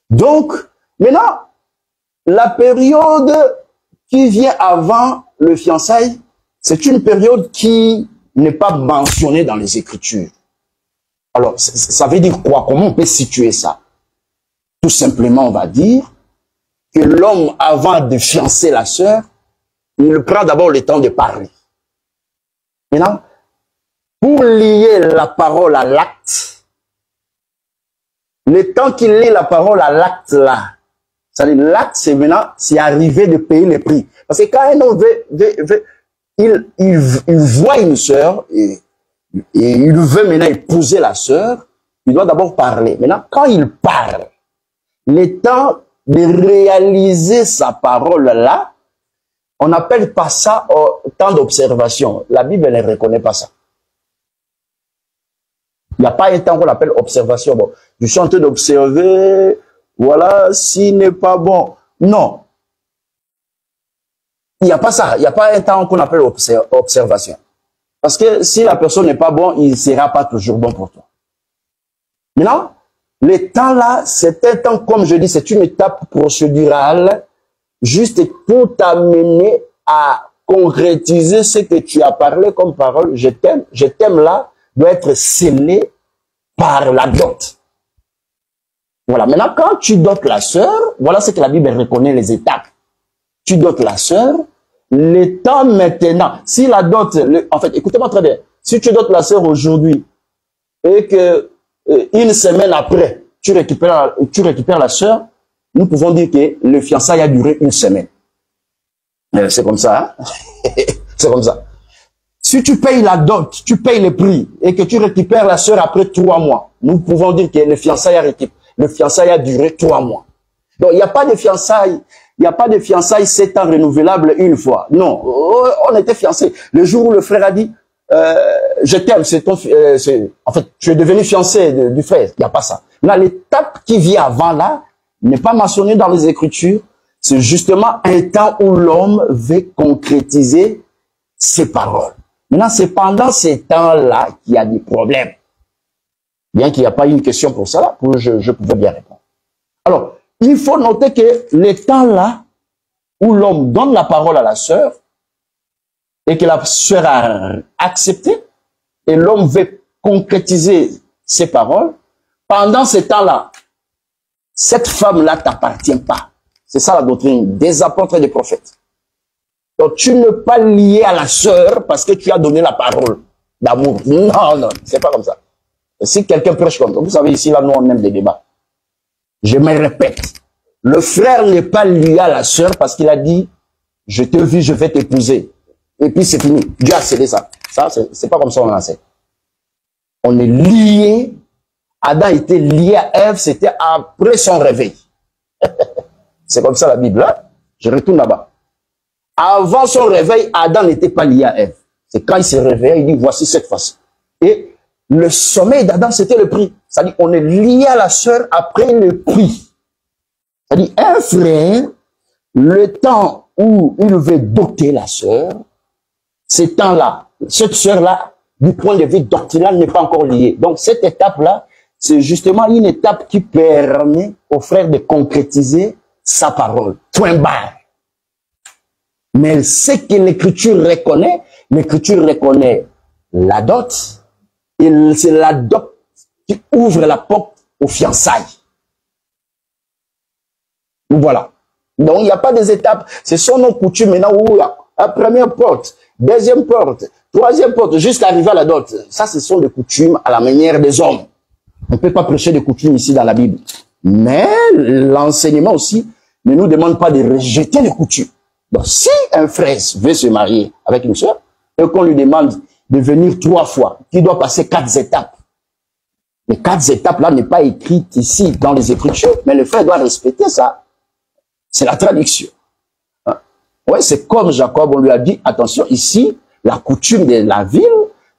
Donc, maintenant, la période qui vient avant le fiançailles, c'est une période qui n'est pas mentionnée dans les Écritures. Alors, ça veut dire quoi? Comment on peut situer ça? Tout simplement, on va dire que l'homme, avant de fiancer la sœur, il prend d'abord le temps de parler. Maintenant, pour lier la parole à l'acte, le temps qu'il lie la parole à l'acte là, c'est-à-dire l'acte, c'est maintenant, c'est arriver de payer les prix. Parce que quand un homme il voit une sœur et il veut maintenant épouser la sœur, il doit d'abord parler. Maintenant, quand il parle, le temps de réaliser sa parole là, on n'appelle pas ça temps d'observation. La Bible ne reconnaît pas ça. Il n'y a pas un temps qu'on appelle observation. Bon, je suis en train d'observer, voilà, s'il n'est pas bon. Non. Il n'y a pas ça. Il n'y a pas un temps qu'on appelle observation. Parce que si la personne n'est pas bonne, il ne sera pas toujours bon pour toi. Maintenant, le temps là, c'est un temps, comme je dis, c'est une étape procédurale, juste pour t'amener à concrétiser ce que tu as parlé comme parole. Je t'aime là, doit être scellé par la dot. Voilà. Maintenant, quand tu dotes la sœur, voilà ce que la Bible reconnaît les étapes. Tu dotes la sœur, le temps maintenant, si la dot, en fait, écoutez-moi très bien, si tu dotes la sœur aujourd'hui et que une semaine après, tu récupères la sœur, nous pouvons dire que le fiançailles a duré une semaine. C'est comme ça, hein? C'est comme ça. Si tu payes la dot, tu payes le prix et que tu récupères la sœur après 3 mois, nous pouvons dire que le fiançailles a duré 3 mois. Donc, il n'y a pas de fiançailles. Il n'y a pas de fiançailles 7 ans renouvelables une fois. Non, on était fiancés. Le jour où le frère a dit, je t'aime, c'est ton, en fait, tu es devenu fiancé du frère. Il n'y a pas ça. Là, l'étape qui vient avant là n'est pas mentionnée dans les Écritures. C'est justement un temps où l'homme veut concrétiser ses paroles. Maintenant, c'est pendant ces temps-là qu'il y a des problèmes. Bien qu'il n'y a pas une question pour ça, je pouvais bien répondre. Alors, il faut noter que les temps-là où l'homme donne la parole à la sœur et que la sœur a accepté et l'homme veut concrétiser ses paroles, pendant ce temps-là, cette femme-là t'appartient pas. C'est ça la doctrine des apôtres et des prophètes. Donc tu n'es pas lié à la sœur parce que tu as donné la parole d'amour. Non, non, c'est pas comme ça. Et si quelqu'un prêche comme ça, vous savez ici, là, nous on aime des débats. Je me répète, le frère n'est pas lié à la sœur parce qu'il a dit, je te vis, je vais t'épouser. Et puis c'est fini. Dieu a scellé ça. Ça, c'est pas comme ça on enseigne. On est lié. Adam était lié à Ève, c'était après son réveil. C'est comme ça la Bible. Hein? Je retourne là-bas. Avant son réveil, Adam n'était pas lié à Ève. C'est quand il s'est réveillé, il dit, voici cette face. Et le sommeil d'Adam, c'était le prix. C'est-à-dire, on est lié à la sœur après le prix. C'est-à-dire, un frère, le temps où il veut doter la sœur, ce temps-là, cette sœur-là, du point de vue doctrinal, n'est pas encore liée. Donc, cette étape-là, c'est justement une étape qui permet au frère de concrétiser sa parole. Point barre. Mais ce que l'Écriture reconnaît la dot, et c'est la dot qui ouvre la porte aux fiançailles. Voilà. Donc, il n'y a pas des étapes. Ce sont nos coutumes maintenant où la première porte, deuxième porte, troisième porte, jusqu'à arriver à la dot. Ça, ce sont des coutumes à la manière des hommes. On ne peut pas prêcher des coutumes ici dans la Bible. Mais l'enseignement aussi ne nous demande pas de rejeter les coutumes. Donc, si un frère veut se marier avec une soeur et qu'on lui demande de venir 3 fois, il doit passer 4 étapes. Les 4 étapes-là n'est pas écrites ici dans les Écritures, mais le frère doit respecter ça. C'est la traduction. Hein? Ouais, c'est comme Jacob, on lui a dit, attention, ici, la coutume de la ville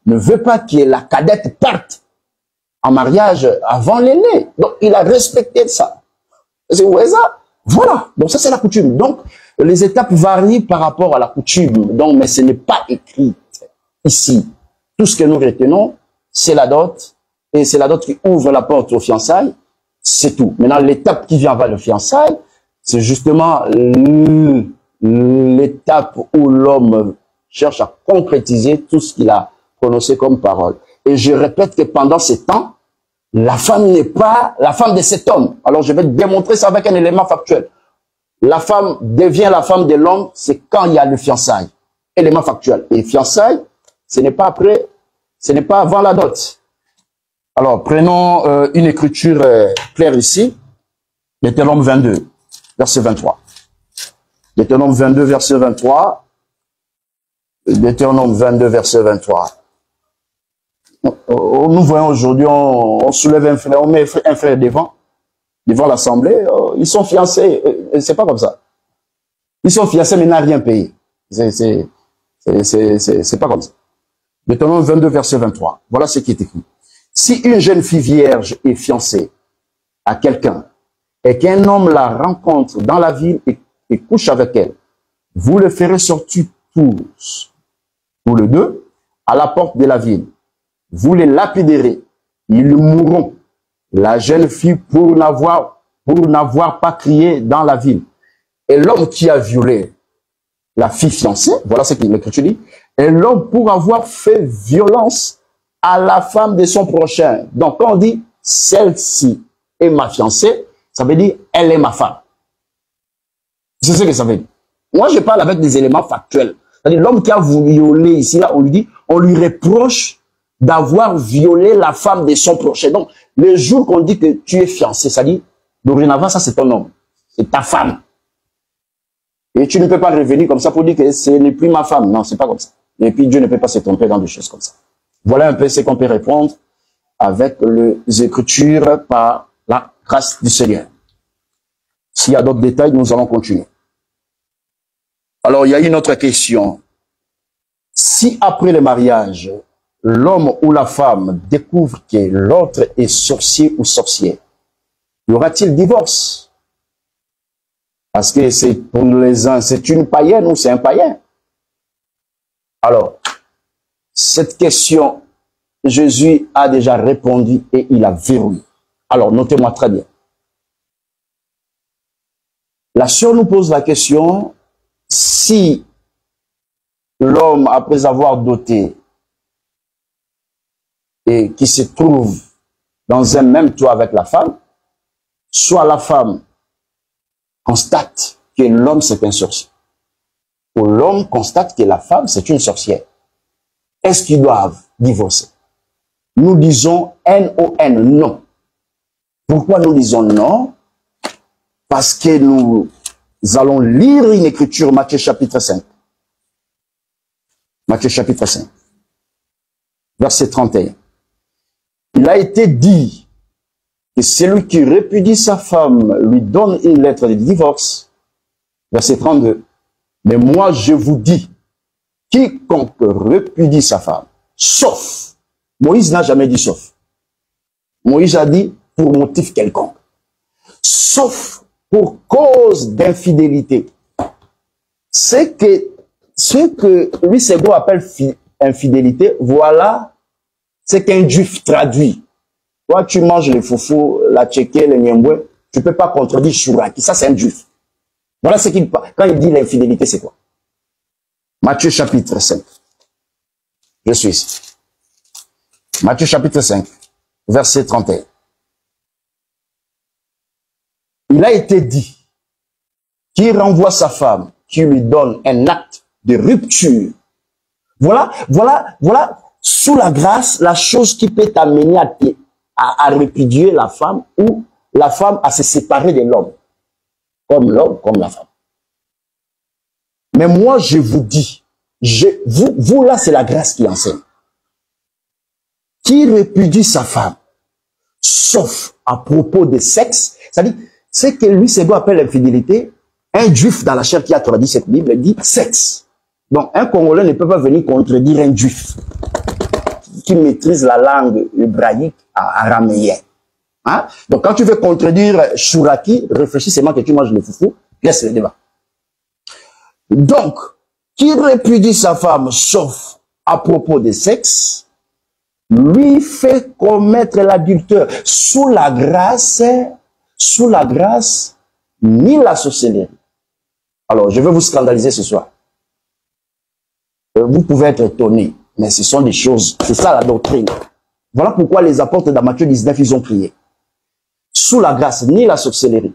ne veut pas que la cadette parte en mariage avant l'aîné. Donc, il a respecté ça. Vous voyez ça? Voilà. Donc, ça, c'est la coutume. Donc, les étapes varient par rapport à la coutume. Donc, mais ce n'est pas écrit ici. Tout ce que nous retenons, c'est la dot. Et c'est la dot qui ouvre la porte aux fiançailles. C'est tout. Maintenant, l'étape qui vient avant le fiançailles, c'est justement l'étape où l'homme cherche à concrétiser tout ce qu'il a prononcé comme parole. Et je répète que pendant ce temps, la femme n'est pas la femme de cet homme. Alors, je vais démontrer ça avec un élément factuel. La femme devient la femme de l'homme, c'est quand il y a le fiançailles. Élément factuel. Et fiançailles, ce n'est pas après, ce n'est pas avant la dot. Alors, prenons une écriture claire ici. Deutéronome 22, verset 23. Deutéronome 22, verset 23. Deutéronome 22, verset 23. Nous voyons aujourd'hui, on soulève un frère, on met un frère devant l'assemblée, ils sont fiancés, c'est pas comme ça. Ils sont fiancés mais n'ont rien payé. C'est pas comme ça. Deutéronome 22, verset 23. Voilà ce qui est écrit. Si une jeune fille vierge est fiancée à quelqu'un et qu'un homme la rencontre dans la ville et couche avec elle, vous le ferez sortir tous les deux, à la porte de la ville. Vous les lapiderez, ils mourront. La jeune fille pour n'avoir pas crié dans la ville. Et l'homme qui a violé la fille fiancée, voilà ce que l'Écriture dit, et l'homme pour avoir fait violence à la femme de son prochain. Donc quand on dit celle-ci est ma fiancée, ça veut dire elle est ma femme. C'est ce que ça veut dire. Moi je parle avec des éléments factuels. C'est-à-dire l'homme qui a violé ici, là, on lui reproche d'avoir violé la femme de son prochain. Donc, le jour qu'on dit que tu es fiancé, ça dit, dorénavant, ça c'est ton homme, c'est ta femme. Et tu ne peux pas revenir comme ça pour dire que ce n'est plus ma femme. Non, c'est pas comme ça. Et puis Dieu ne peut pas se tromper dans des choses comme ça. Voilà un peu ce qu'on peut répondre avec les Écritures par la grâce du Seigneur. S'il y a d'autres détails, nous allons continuer. Alors, il y a une autre question. Si après le mariage, l'homme ou la femme découvre que l'autre est sorcier ou sorcière, y aura-t-il divorce? Parce que c'est pour les uns, c'est une païenne ou c'est un païen. Alors, cette question, Jésus a déjà répondu et il a verrouillé. Alors, notez-moi très bien. La sœur nous pose la question, si l'homme, après avoir doté, et qui se trouve dans un même toit avec la femme, soit la femme constate que l'homme c'est un sorcier, ou l'homme constate que la femme c'est une sorcière. Est-ce qu'ils doivent divorcer? Nous disons N-O-N, non. Pourquoi nous disons non? Parce que nous allons lire une écriture, Matthieu chapitre 5. Matthieu chapitre 5, verset 31. Il a été dit que celui qui répudie sa femme lui donne une lettre de divorce. Verset 32. Mais moi je vous dis, quiconque répudie sa femme, sauf, Moïse n'a jamais dit sauf. Moïse a dit pour motif quelconque. Sauf pour cause d'infidélité. Ce que Louis Segou appelle infidélité, voilà ce qu'un juif traduit. Toi, tu manges les foufous, la tchéké, les miemboué, tu ne peux pas contredire Chouraki. Ça, c'est un juif. Voilà ce qu'il parle. Quand il dit l'infidélité, c'est quoi? Matthieu chapitre 5. Je suis ici. Matthieu chapitre 5, verset 31. Il a été dit qu'il renvoie sa femme, qui lui donne un acte de rupture. Voilà, sous la grâce, la chose qui peut t'amener à répudier la femme ou la femme à se séparer de l'homme. Comme l'homme, comme la femme. Mais moi, je vous dis, vous là, c'est la grâce qui enseigne. Qui répudie sa femme, sauf à propos de sexe, c'est-à-dire, ce que lui, c'est quoi appelle l'infidélité, un juif dans la chair qui a traduit cette Bible dit sexe. Donc, un Congolais ne peut pas venir contredire un juif qui maîtrise la langue hébraïque araméenne. Hein? Donc, quand tu veux contredire Chouraki, réfléchis seulement que tu manges le foufou, laisse le débat. Donc, qui répudie sa femme, sauf à propos de sexe, lui fait commettre l'adultère sous la grâce, ni la sorcellerie. Alors, je vais vous scandaliser ce soir. Vous pouvez être étonnés, mais ce sont des choses, c'est ça la doctrine. Voilà pourquoi les apôtres dans Matthieu 19, ils ont prié. Sous la grâce, ni la sorcellerie.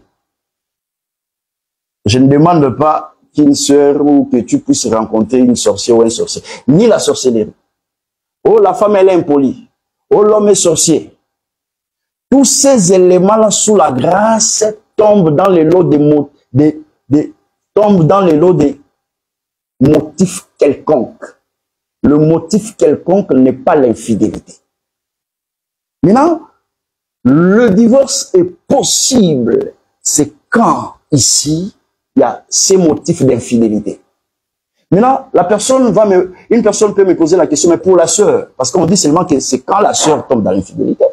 Je ne demande pas qu'une sœur ou que tu puisses rencontrer une sorcière ou un sorcier. Ni la sorcellerie. Oh, la femme, elle est impolie. Oh, l'homme est sorcier. Tous ces éléments-là, sous la grâce, tombent dans le lot des motifs quelconques. Le motif quelconque n'est pas l'infidélité. Maintenant, le divorce est possible. C'est quand, ici, il y a ces motifs d'infidélité. Maintenant, une personne peut me poser la question, mais pour la sœur, parce qu'on dit seulement que c'est quand la sœur tombe dans l'infidélité.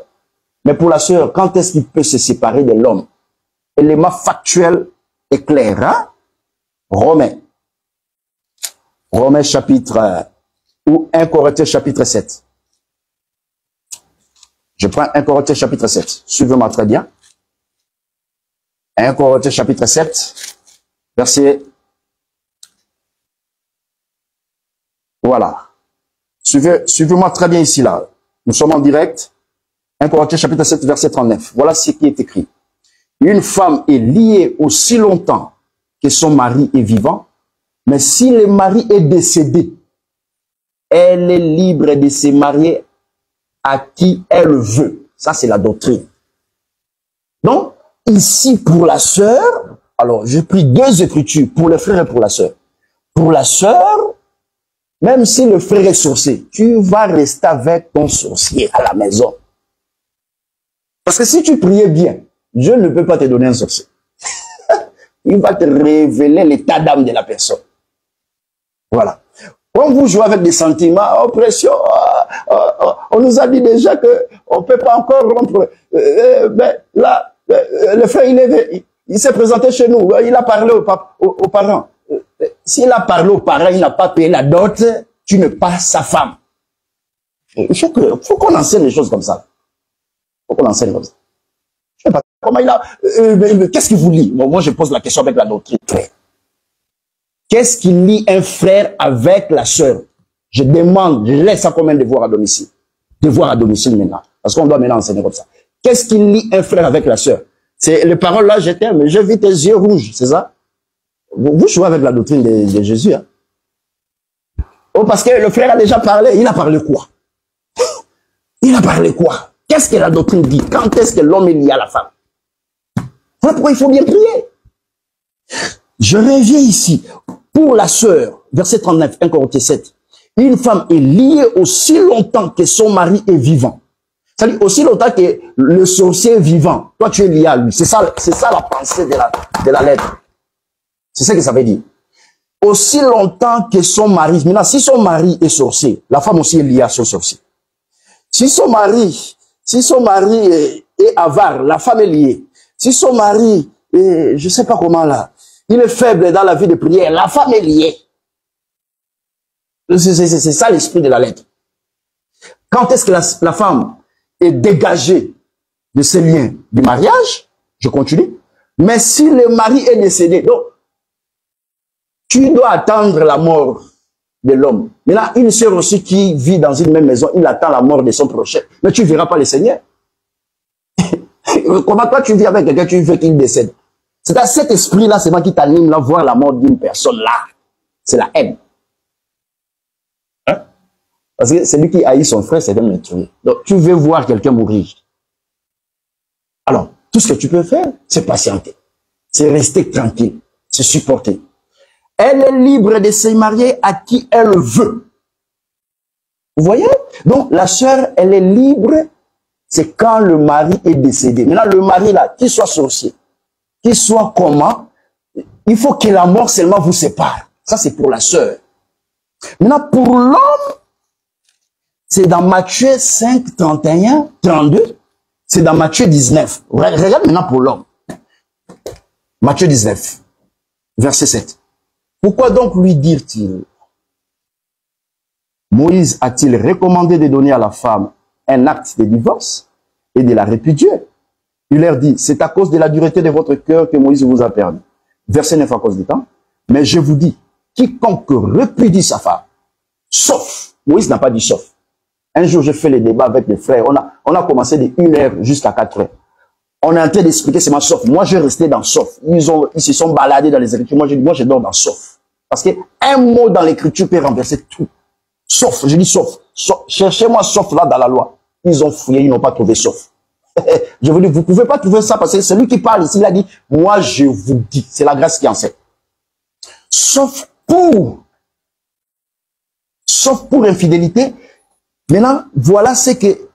Mais pour la sœur, quand est-ce qu'il peut se séparer de l'homme? Élément factuel est clair, hein? Romains chapitre, ou 1 Corinthiens chapitre 7. Je prends 1 Corinthiens chapitre 7. Suivez-moi très bien. 1 Corinthiens chapitre 7, verset... Voilà. Suivez-moi très bien ici, là. Nous sommes en direct. 1 Corinthiens chapitre 7, verset 39. Voilà ce qui est écrit. Une femme est liée aussi longtemps que son mari est vivant, mais si le mari est décédé, elle est libre de se marier à qui elle veut. Ça, c'est la doctrine. Donc, ici, pour la sœur, alors, j'ai pris deux écritures, pour le frère et pour la sœur. Pour la sœur, même si le frère est sorcier, tu vas rester avec ton sorcier à la maison. Parce que si tu priais bien, Dieu ne peut pas te donner un sorcier. Il va te révéler l'état d'âme de la personne. Voilà. Quand vous jouez avec des sentiments, oppression, on nous a dit déjà qu'on ne peut pas encore rompre. Mais là, le frère, il s'est présenté chez nous, il a parlé aux parents. S'il a parlé aux parents, il n'a pas payé la dot, tu ne pas sa femme. Il faut qu'on enseigne les choses comme ça. Il faut qu'on enseigne comme ça. Je sais pas comment il a... qu'est-ce qu'il vous lit? Bon, moi, je pose la question avec la doctrine. Qu'est-ce qui lie un frère avec la sœur? Je demande, je laisse ça comme un devoir à domicile. Devoir à domicile maintenant. Parce qu'on doit maintenant enseigner comme ça. Qu'est-ce qui lie un frère avec la sœur? C'est les paroles là, je t'aime, j'ai vu tes yeux rouges, c'est ça? Vous jouez avec la doctrine de Jésus. Hein? Oh, parce que le frère a déjà parlé. Il a parlé quoi? Il a parlé quoi? Qu'est-ce que la doctrine dit? Quand est-ce que l'homme est lié à la femme? Voilà pourquoi il faut bien prier. Je reviens ici. Pour la sœur, verset 39, 1 Corinthiens 7, une femme est liée aussi longtemps que son mari est vivant. C'est-à-dire aussi longtemps que le sorcier est vivant. Toi, tu es lié à lui. C'est ça la pensée de la lettre. C'est ça que ça veut dire. Aussi longtemps que son mari, maintenant, si son mari est sorcier, la femme aussi est liée à son sorcier. Si son mari est avare, la femme est liée. Si son mari est, je sais pas comment là, il est faible dans la vie de prière, la femme est liée. C'est ça l'esprit de la lettre. Quand est-ce que la femme est dégagée de ses liens du mariage? Je continue. Mais si le mari est décédé, donc, tu dois attendre la mort de l'homme. Maintenant, une sœur aussi qui vit dans une même maison, il attend la mort de son prochain. Mais tu ne verras pas le Seigneur. Comment toi tu vis avec quelqu'un, tu veux qu'il décède? C'est à cet esprit-là, c'est moi qui t'anime là, voir la mort d'une personne là. C'est la haine. Hein? Parce que celui qui haït son frère, c'est de le tuer. Donc, tu veux voir quelqu'un mourir. Alors, tout ce que tu peux faire, c'est patienter. C'est rester tranquille. C'est supporter. Elle est libre de se marier à qui elle veut. Vous voyez? Donc, la sœur, elle est libre, c'est quand le mari est décédé. Maintenant, le mari, là, qu'il soit sorcier, qu'il soit comment, il faut que la mort seulement vous sépare. Ça, c'est pour la sœur. Maintenant, pour l'homme, c'est dans Matthieu 5, 31, 32. C'est dans Matthieu 19. Regarde maintenant pour l'homme. Matthieu 19, verset 7. Pourquoi donc lui dire-t-il? Moïse a-t-il recommandé de donner à la femme un acte de divorce et de la répudier? Il leur dit, c'est à cause de la dureté de votre cœur que Moïse vous a permis. Verset 9 à cause du temps. Mais je vous dis, quiconque repudie sa femme, sauf, Moïse n'a pas dit sauf. Un jour, j'ai fait les débats avec les frères. On a commencé de 1h jusqu'à 4h. On est en train d'expliquer c'est ma sauf. Moi, je restais dans sauf. Ils se sont baladés dans les écritures. Moi, je dors dans sauf. Parce que un mot dans l'écriture peut renverser tout. Sauf, je dis sauf. Cherchez-moi sauf là dans la loi. Ils ont fouillé, ils n'ont pas trouvé sauf. Je vous dis, vous pouvez pas trouver ça parce que celui qui parle ici, il a dit, moi, je vous dis. C'est la grâce qui enseigne. Sauf pour infidélité. Maintenant, voilà ce que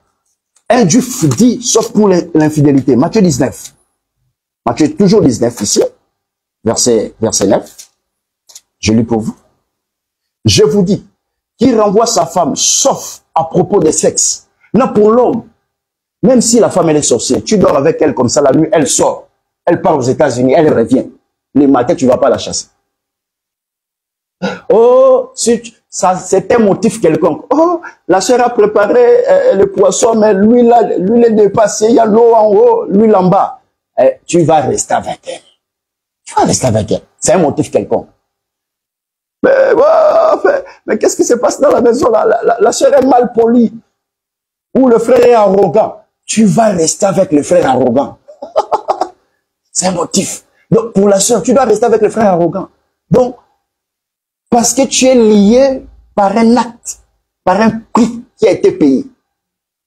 un juif dit, sauf pour l'infidélité. Matthieu 19. Matthieu toujours 19 ici, verset 9. Je lis pour vous. Je vous dis, qui renvoie sa femme, sauf à propos des sexes. Non, pour l'homme, même si la femme elle est sorcière, tu dors avec elle comme ça la nuit, elle sort. Elle part aux États-Unis, elle revient. Le matin, tu ne vas pas la chasser. Oh, ça, c'est un motif quelconque. Oh, la sœur a préparé le poisson, mais l'huile est dépassée, il y a l'eau en haut, l'huile en bas. Tu vas rester avec elle. Tu vas rester avec elle. C'est un motif quelconque. Mais qu'est-ce qui se passe dans la maison? La sœur est mal polie. Ou le frère est arrogant. Tu vas rester avec le frère arrogant. C'est un motif. Donc, pour la sœur, tu dois rester avec le frère arrogant. Donc, parce que tu es lié par un acte, par un prix qui a été payé.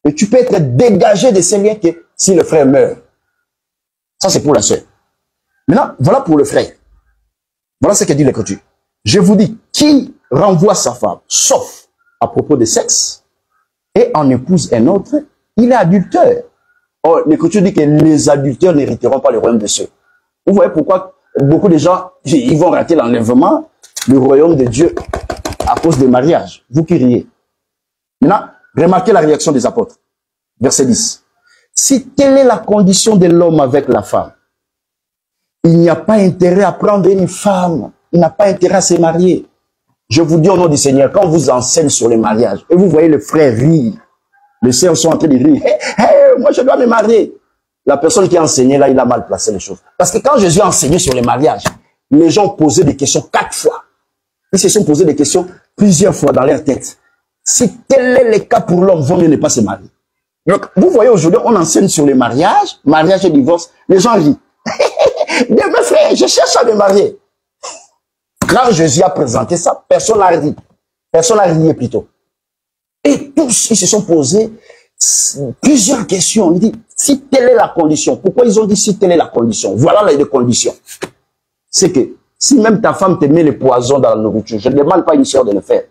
Et tu peux être dégagé de ces liens que si le frère meurt. Ça, c'est pour la sœur. Maintenant, voilà pour le frère. Voilà ce que dit l'Écriture. Je vous dis, qui renvoie sa femme, sauf à propos de sexe, et en épouse un autre, il est adultère. Or, l'Écriture dit que les adultères n'hériteront pas le royaume des cieux. Vous voyez pourquoi beaucoup de gens, ils vont rater l'enlèvement du royaume de Dieu à cause des mariages. Vous qui riez. Maintenant, remarquez la réaction des apôtres. Verset 10. Si telle est la condition de l'homme avec la femme, il n'y a pas intérêt à prendre une femme. Il n'a pas intérêt à se marier. Je vous dis au nom du Seigneur, quand on vous enseigne sur les mariages, et vous voyez les frères rire, les sœurs sont en train de rire, moi je dois me marier. La personne qui a enseigné là, il a mal placé les choses. Parce que quand Jésus a enseigné sur les mariages, les gens posaient des questions 4 fois. Ils se sont posés des questions plusieurs fois dans leur tête. Si tel est le cas pour l'homme, vaut mieux ne pas se marier. Donc, vous voyez, aujourd'hui, on enseigne sur le mariage et divorce. Les gens rient. Mes frères, je cherche à me marier. Quand Jésus a présenté ça, personne n'a ri. Personne n'a rié plutôt. Et tous, ils se sont posés plusieurs questions. Ils disent, si telle est la condition, pourquoi ils ont dit si telle est la condition? Voilà les deux conditions. C'est que, si même ta femme te met le poison dans la nourriture, je ne demande pas à une soeur de le faire.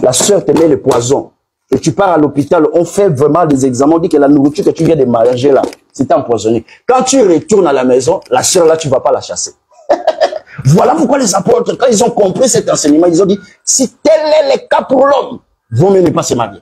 La soeur te met le poison. Et tu pars à l'hôpital, on fait vraiment des examens, on dit que la nourriture que tu viens de manger là, c'est empoisonné. Quand tu retournes à la maison, la soeur là, tu ne vas pas la chasser. Voilà pourquoi les apôtres, quand ils ont compris cet enseignement, ils ont dit, si tel est le cas pour l'homme, vaut mieux ne pas se marier.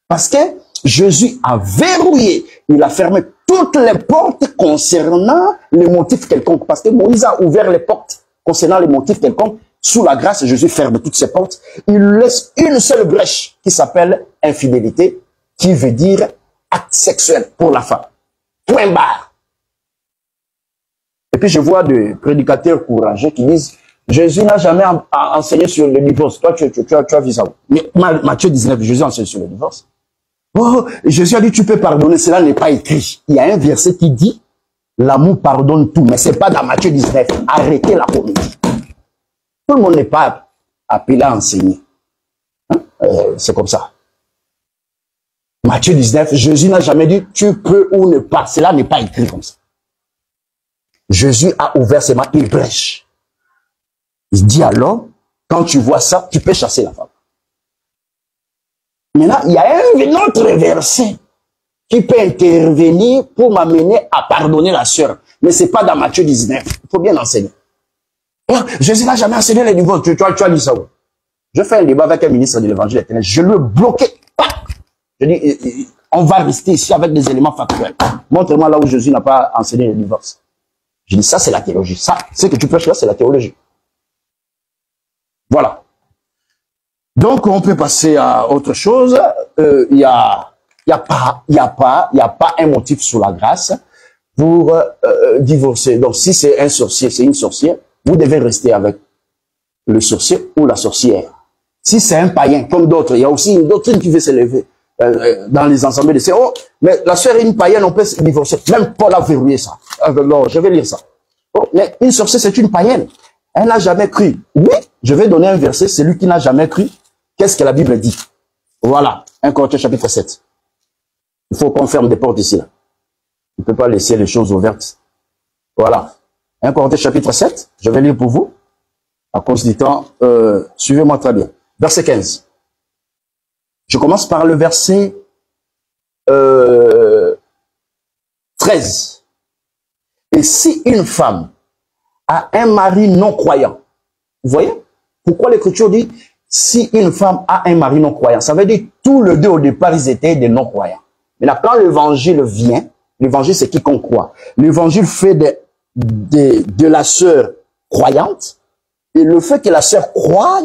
Parce que Jésus a verrouillé, il a fermé toutes les portes concernant les motifs quelconques. Parce que Moïse a ouvert les portes concernant les motifs quelconques. Sous la grâce, Jésus ferme toutes ces portes. Il laisse une seule brèche qui s'appelle infidélité, qui veut dire acte sexuel pour la femme. Point barre. Et puis je vois des prédicateurs courageux qui disent, Jésus n'a jamais enseigné sur le divorce. Toi, tu as vu ça. Mais Matthieu 19, Jésus enseigne sur le divorce. Oh, Jésus a dit, tu peux pardonner, cela n'est pas écrit. Il y a un verset qui dit, l'amour pardonne tout, mais c'est pas dans Matthieu 19. Arrêtez la comédie. Tout le monde n'est pas appelé à enseigner. Hein? C'est comme ça. Matthieu 19, Jésus n'a jamais dit, tu peux ou ne pas. Cela n'est pas écrit comme ça. Jésus a ouvert ses mains, il brèche. Il dit alors, quand tu vois ça, tu peux chasser la femme. Maintenant, il y a un autre verset qui peut intervenir pour m'amener à pardonner la sœur. Mais ce n'est pas dans Matthieu 19. Il faut bien enseigner. Oh, Jésus n'a jamais enseigné les divorces. Tu as dit ça où? Je fais un débat avec un ministre de l'évangile éternel. Je le bloquais. Je dis, on va rester ici avec des éléments factuels. Montre-moi là où Jésus n'a pas enseigné les divorces. Je dis, ça c'est la théologie. Ça, ce que tu prêches là, c'est la théologie. Voilà. Donc, on peut passer à autre chose. Il y a pas un motif sous la grâce pour divorcer. Donc, si c'est un sorcier, c'est une sorcière, vous devez rester avec le sorcier ou la sorcière. Si c'est un païen, comme d'autres, il y a aussi une doctrine qui veut s'élever dans les ensembles de ces. Oh, mais la sœur est une païenne, on peut se divorcer. Même Paul a verrouillé ça. Non, je vais lire ça. Oh, mais une sorcière, c'est une païenne. Elle n'a jamais cru. Oui, je vais donner un verset, celui qui n'a jamais cru. Qu'est-ce que la Bible dit? Voilà, 1 Corinthiens chapitre 7. Il faut qu'on ferme des portes ici. Là. On ne peut pas laisser les choses ouvertes. Voilà. 1 Corinthiens chapitre 7, je vais lire pour vous. À cause du temps, suivez-moi très bien. Verset 15. Je commence par le verset 13. Et si une femme a un mari non croyant, vous voyez? Pourquoi l'Écriture dit si une femme a un mari non croyant? Ça veut dire tous les deux au départ, ils étaient des non croyants. Maintenant, quand l'évangile vient, l'évangile c'est quiconque croit. L'évangile fait de la sœur croyante, et le fait que la sœur croie,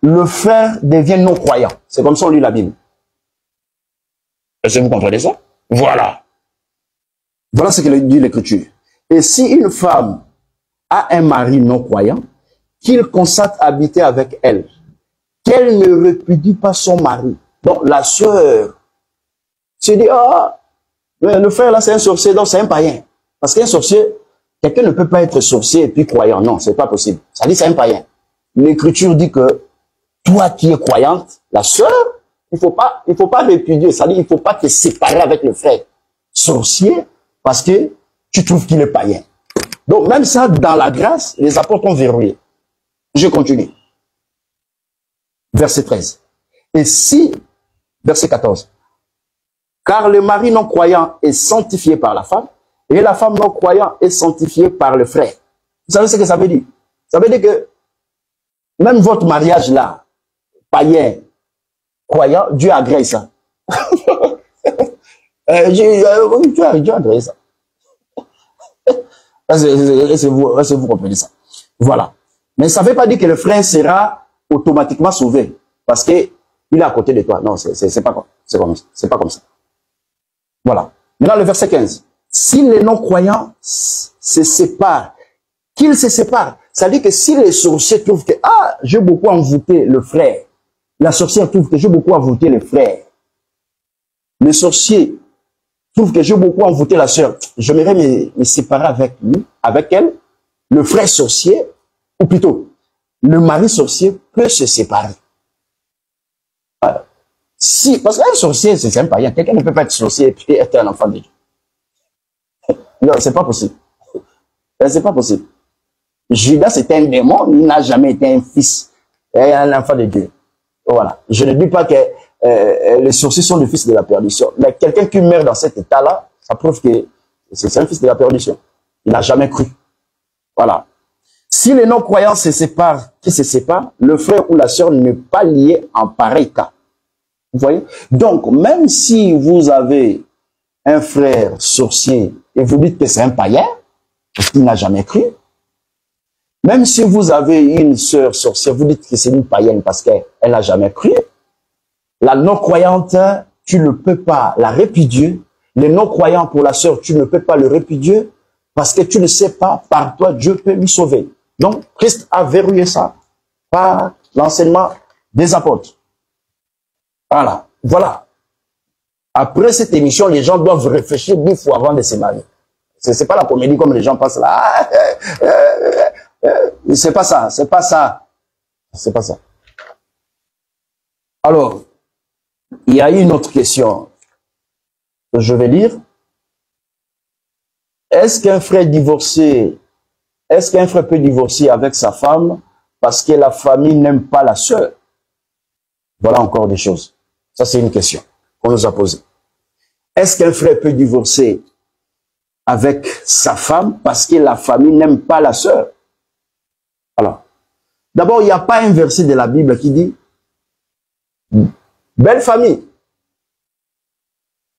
le frère devient non croyant. C'est comme ça on lit la Bible. Est-ce que vous comprenez ça? Voilà. Voilà ce que dit l'Écriture. Et si une femme a un mari non croyant, qu'il consente habiter avec elle, qu'elle ne répudie pas son mari. Donc la sœur se dit, ah, le frère là c'est un sorcier, donc c'est un païen. Parce qu'un sorcier, quelqu'un ne peut pas être sorcier et puis croyant. Non, c'est pas possible. Ça dit c'est un païen. L'Écriture dit que toi qui es croyante, la sœur, il faut pas répudier. Ça dit il faut pas te séparer avec le frère sorcier parce que tu trouves qu'il est païen. Donc même ça, dans la grâce, les apôtres ont verrouillé. Je continue. Verset 13. Et si, verset 14. Car le mari non croyant est sanctifié par la femme, et la femme non croyante est sanctifiée par le frère. Vous savez ce que ça veut dire? Ça veut dire que même votre mariage là, païen, croyant, Dieu agrée ça. Dieu agrée ça. Est-ce que vous comprenez ça? Voilà. Mais ça ne veut pas dire que le frère sera automatiquement sauvé. Parce qu'il est à côté de toi. Non, c'est pas comme ça. Voilà. Maintenant, le verset 15. Si les non-croyants se séparent, qu'ils se séparent, ça veut dire que si les sorciers trouvent que, ah, j'ai beaucoup envoûté le frère, la sorcière trouve que j'ai beaucoup envoûté le frère, Le sorcier trouve que j'ai beaucoup envoûté la sœur. J'aimerais me séparer avec lui, avec elle. Le frère sorcier, ou plutôt, le mari sorcier peut se séparer. Si, parce qu'un sorcier, c'est un païen. Quelqu'un ne peut pas être sorcier et être un enfant de Dieu. Non, c'est pas possible. C'est pas possible. Judas, c'était un démon, il n'a jamais été un fils, un enfant de Dieu. Voilà. Je ne dis pas que les sorciers sont les fils de la perdition. Mais quelqu'un qui meurt dans cet état-là, ça prouve que c'est un fils de la perdition. Il n'a jamais cru. Voilà. Si les non-croyants se séparent, qui se séparent, le frère ou la sœur n'est pas lié en pareil cas. Vous voyez? Donc, même si vous avez un frère sorcier et vous dites que c'est un païen, parce qu'il n'a jamais cru, même si vous avez une sœur sorcière, vous dites que c'est une païenne parce qu'elle n'a jamais cru, la non-croyante, tu ne peux pas la répudier. Les non-croyants pour la sœur, tu ne peux pas le répudier parce que tu ne sais pas, par toi, Dieu peut lui sauver. Donc, Christ a verrouillé ça par l'enseignement des apôtres. Voilà. Voilà. Après cette émission, les gens doivent réfléchir 10 fois avant de se marier. C'est pas la comédie comme les gens passent là. C'est pas ça, c'est pas ça. C'est pas ça. Alors, il y a une autre question que je vais lire. Est-ce qu'un frère divorcé, est-ce qu'un frère peut divorcer avec sa femme parce que la famille n'aime pas la sœur? Voilà encore des choses. Ça, c'est une question qu'on nous a posée. Est-ce qu'un frère peut divorcer avec sa femme parce que la famille n'aime pas la sœur? Alors, d'abord, il n'y a pas un verset de la Bible qui dit « Belle famille,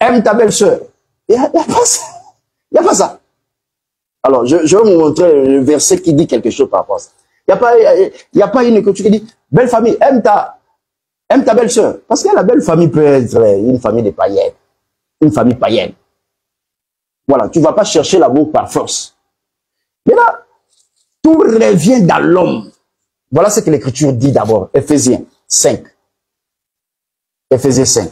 aime ta belle-sœur ». Il n'y a pas ça. Il n'y a pas ça. Alors, je vais vous montrer le verset qui dit quelque chose par rapport à ça. Il n'y a pas une écriture qui dit « Belle famille, aime ta belle-sœur ». Parce que la belle famille peut être une famille de païennes, une famille païenne. Voilà, tu ne vas pas chercher l'amour par force. Mais là, tout revient dans l'homme. Voilà ce que l'Écriture dit d'abord. Éphésiens 5. Éphésiens 5.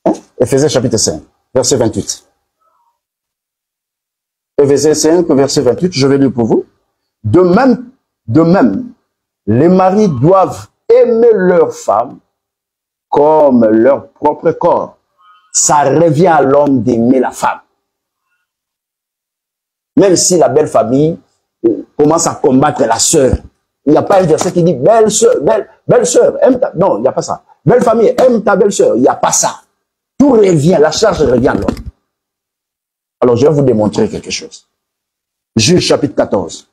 Hein? Éphésiens chapitre 5, verset 28. Éphésiens 5, verset 28, je vais lire pour vous. De même, les maris doivent aimer leur femme comme leur propre corps. Ça revient à l'homme d'aimer la femme. Même si la belle famille commence à combattre la sœur. Il n'y a pas un verset qui dit belle sœur, aime ta... Non, il n'y a pas ça. Belle famille, aime ta belle sœur. Il n'y a pas ça. Tout revient, la charge revient à l'homme. Alors, je vais vous démontrer quelque chose. Juge chapitre 14.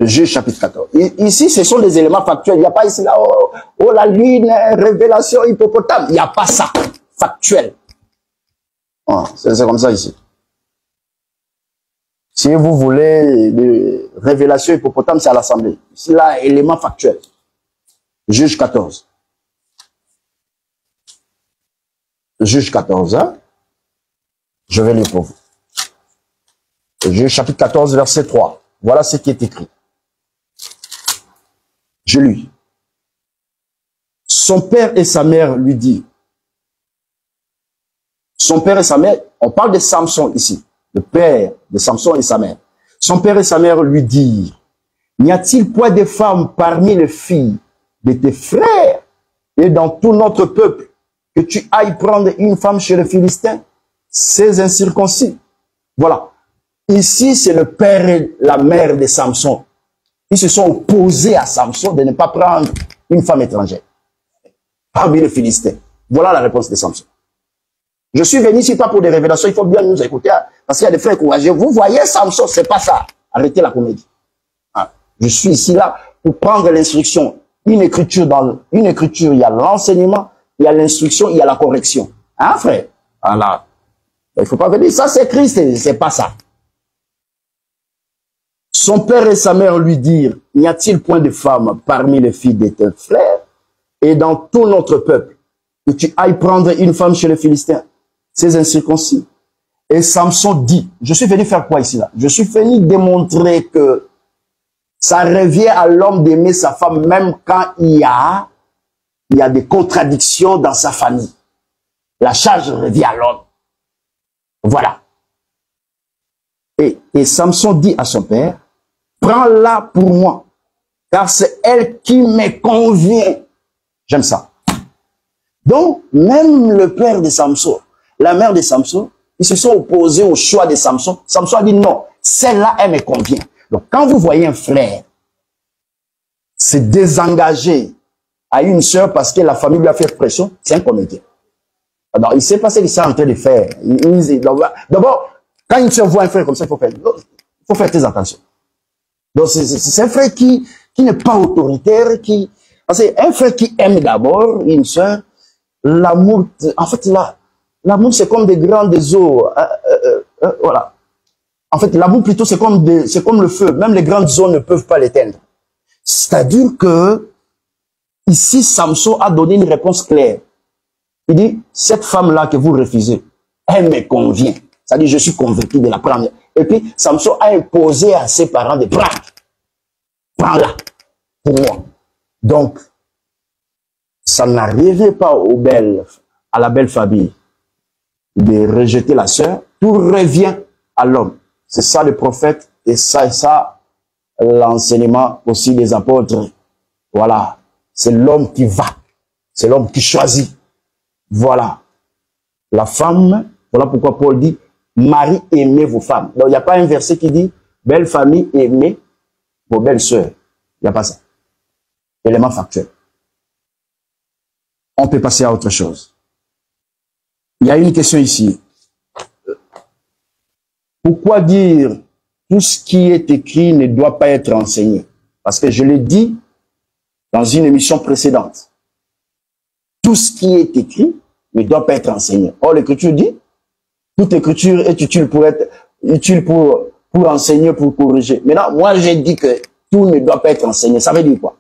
Juge chapitre 14. Ici, ce sont des éléments factuels. Il n'y a pas ici, là, oh la lune, révélation, hippopotame. Il n'y a pas ça. Factuel. Oh, c'est comme ça ici. Si vous voulez de révélation hippopotame, c'est à l'Assemblée. Ici, là, élément factuel. Juge 14. Juge 14, hein? Je vais lire pour vous. Juge chapitre 14, verset 3. Voilà ce qui est écrit. Je lis. Son père et sa mère lui disent. Son père et sa mère, on parle de Samson ici. Le père de Samson et sa mère. Son père et sa mère lui disent, n'y a-t-il point de femmes parmi les filles de tes frères et dans tout notre peuple que tu ailles prendre une femme chez les Philistins, ces incirconcis? Voilà. Ici, c'est le père et la mère de Samson. Ils se sont opposés à Samson de ne pas prendre une femme étrangère parmi les Philistins. Voilà la réponse de Samson. Je suis venu ici pas pour des révélations, il faut bien nous écouter, hein, parce qu'il y a des frères courageux. Vous voyez Samson, c'est pas ça. Arrêtez la comédie. Hein. Je suis ici là pour prendre l'instruction. Une écriture, il y a l'enseignement, il y a l'instruction, il y a la correction. Hein, frère? Voilà. Il faut pas venir, ça c'est Christ, c'est pas ça. Son père et sa mère lui dirent, n'y a-t-il point de femmes parmi les filles de tes frères et dans tout notre peuple que tu ailles prendre une femme chez les Philistins, ces incirconcis? Et Samson dit, je suis venu faire quoi ici là? Je suis venu démontrer que ça revient à l'homme d'aimer sa femme même quand il y a il y a des contradictions dans sa famille. La charge revient à l'homme. Voilà. Et Samson dit à son père, prends-la pour moi, car c'est elle qui me convient. J'aime ça. Donc, même le père de Samson, la mère de Samson, ils se sont opposés au choix de Samson. Samson a dit non, celle-là, elle me convient. Donc, quand vous voyez un frère se désengager à une sœur parce que la famille lui a fait pression, c'est un comédien. Alors, il ne sait pas ce qu'il est en train de faire. D'abord, quand une sœur voit un frère comme ça, il faut faire très attention. Donc, c'est un frère qui n'est pas autoritaire, parce qu'un frère qui aime d'abord une sœur, l'amour, en fait, l'amour, c'est comme des grandes eaux. Voilà. En fait, l'amour, plutôt, c'est comme le feu. Même les grandes eaux ne peuvent pas l'éteindre. C'est-à-dire que, ici, Samson a donné une réponse claire. Il dit, cette femme-là que vous refusez, elle me convient. C'est-à-dire, je suis convaincu de la première. Et puis, Samson a imposé à ses parents de prendre. Prends-la pour moi. Donc, ça n'arrivait pas à la belle famille de rejeter la sœur. Tout revient à l'homme. C'est ça le prophète et ça l'enseignement aussi des apôtres. Voilà. C'est l'homme qui va. C'est l'homme qui choisit. Voilà. La femme, voilà pourquoi Paul dit, mari, aimez vos femmes. Donc, il n'y a pas un verset qui dit, belle famille, aimez vos belles sœurs. Il n'y a pas ça. Élément factuel. On peut passer à autre chose. Il y a une question ici. Pourquoi dire tout ce qui est écrit ne doit pas être enseigné? Parce que je l'ai dit dans une émission précédente. Tout ce qui est écrit ne doit pas être enseigné. Or, l'écriture dit, toute écriture est utile pour enseigner, pour corriger. Maintenant, moi, j'ai dit que tout ne doit pas être enseigné. Ça veut dire quoi?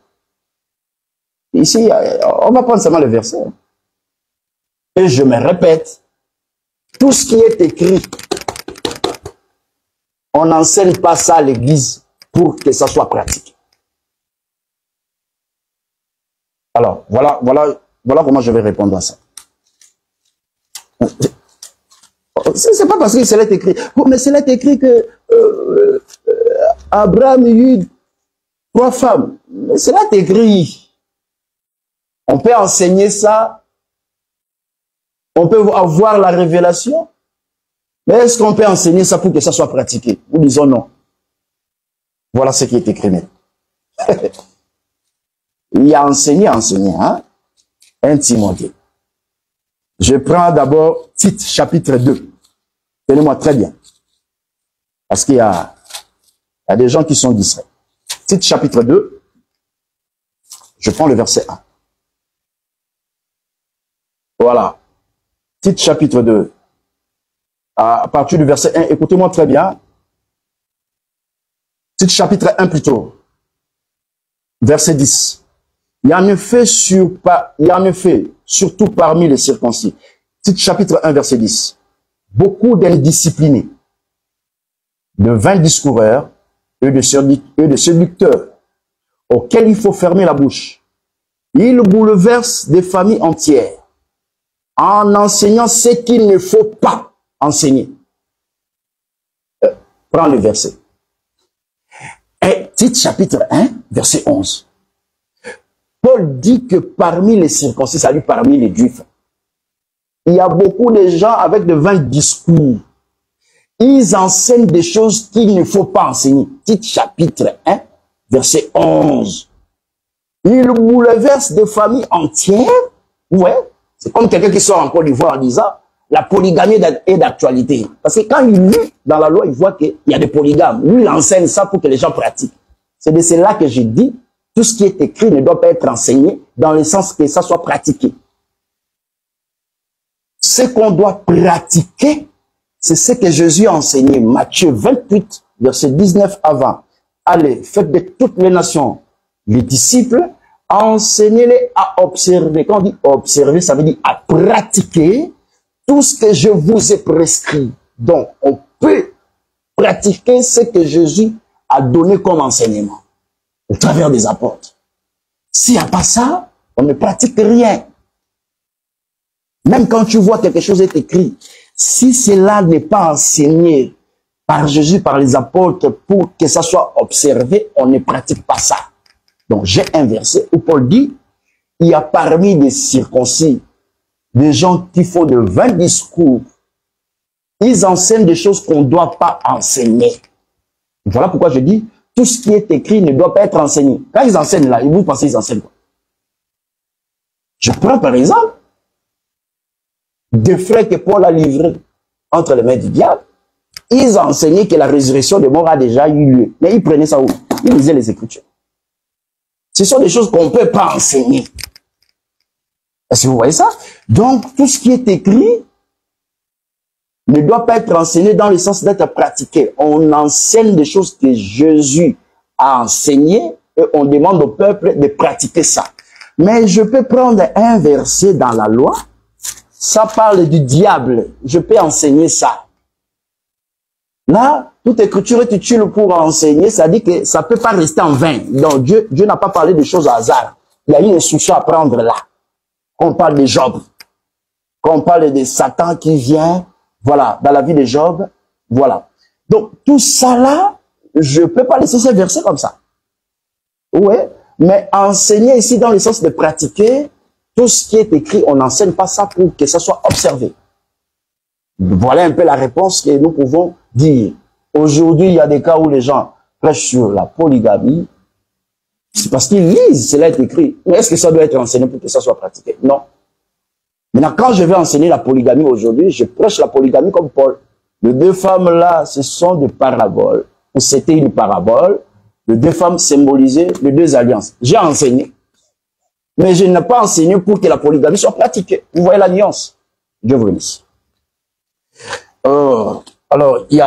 Ici, on va prendre seulement le verset. Et je me répète, tout ce qui est écrit, on n'enseigne pas ça à l'église pour que ça soit pratique. Alors, voilà comment je vais répondre à ça. C'est pas parce que c'est là écrit. Mais c'est là écrit que Abraham eut 3 femmes. Mais c'est là écrit. On peut enseigner ça. On peut avoir la révélation. Mais est-ce qu'on peut enseigner ça pour que ça soit pratiqué? Nous disons non. Voilà ce qui est écrit. Il y a enseigné, hein? 1 Timothée. Je prends d'abord Tite, chapitre 2. Tenez-moi très bien. Parce qu'il y a des gens qui sont distraits. Tite, chapitre 2. Je prends le verset 1. Voilà. Tite, chapitre 2. À partir du verset 1, écoutez-moi très bien. Tite, chapitre 1 plutôt. Verset 10. Il y en a fait surtout parmi les circoncis. Tite, chapitre 1, verset 10. Beaucoup d'indisciplinés, de vains discoureurs et de séducteurs, auxquels il faut fermer la bouche. Ils bouleversent des familles entières en enseignant ce qu'il ne faut pas enseigner. Prends le verset. Et Tite, chapitre 1, verset 11. Paul dit que parmi les circoncis, c'est-à-dire parmi les juifs, il y a beaucoup de gens avec de vains discours. Ils enseignent des choses qu'il ne faut pas enseigner. Tite chapitre 1, verset 11. Ils bouleversent des familles entières. Ouais, c'est comme quelqu'un qui sort en Côte d'Ivoire en disant la polygamie est d'actualité. Parce que quand il lit dans la loi, il voit qu'il y a des polygames. Lui, il enseigne ça pour que les gens pratiquent. C'est de cela que j'ai dit, tout ce qui est écrit ne doit pas être enseigné dans le sens que ça soit pratiqué. Ce qu'on doit pratiquer, c'est ce que Jésus a enseigné. Matthieu 28, verset 19 à 20. Allez, faites de toutes les nations les disciples, enseignez-les à observer. Quand on dit observer, ça veut dire à pratiquer tout ce que je vous ai prescrit. Donc, on peut pratiquer ce que Jésus a donné comme enseignement au travers des apôtres. S'il n'y a pas ça, On ne pratique rien. Même quand tu vois quelque chose est écrit, si cela n'est pas enseigné par Jésus, par les apôtres, pour que ça soit observé, on ne pratique pas ça. Donc j'ai un verset où Paul dit, il y a parmi des circoncis, des gens qui font de vains discours. Ils enseignent des choses qu'on ne doit pas enseigner. Voilà pourquoi je dis, tout ce qui est écrit ne doit pas être enseigné. Quand ils enseignent là, vous pensez qu'ils enseignent quoi? Je prends par exemple des frères que Paul a livrés entre les mains du diable. Ils enseignaient que la résurrection des morts a déjà eu lieu. Mais ils prenaient ça où? Ils lisaient les Écritures. Ce sont des choses qu'on ne peut pas enseigner. Est-ce que vous voyez ça? Donc, tout ce qui est écrit ne doit pas être enseigné dans le sens d'être pratiqué. On enseigne des choses que Jésus a enseignées et on demande au peuple de pratiquer ça. Mais je peux prendre un verset dans la loi, ça parle du diable, je peux enseigner ça. Là, toute écriture est utile pour enseigner, ça dit que ça ne peut pas rester en vain. Donc Dieu n'a pas parlé de choses au hasard. Il y a une instruction à prendre là. On parle de Job, quand on parle de Satan qui vient, voilà, dans la vie de Job, voilà. Donc, tout ça là, je ne peux pas laisser ces versets comme ça. Oui, mais enseigner ici dans le sens de pratiquer, tout ce qui est écrit, on n'enseigne pas ça pour que ça soit observé. Voilà un peu la réponse que nous pouvons dire. Aujourd'hui, il y a des cas où les gens prêchent sur la polygamie, c'est parce qu'ils lisent, cela est écrit. Mais est-ce que ça doit être enseigné pour que ça soit pratiqué? Non. Maintenant, quand je vais enseigner la polygamie aujourd'hui, je prêche la polygamie comme Paul. Les deux femmes là, ce sont des paraboles. C'était une parabole. Les deux femmes symbolisaient les deux alliances. J'ai enseigné. Mais je n'ai pas enseigné pour que la polygamie soit pratiquée. Vous voyez la nuance? Dieu vous bénisse. Alors, il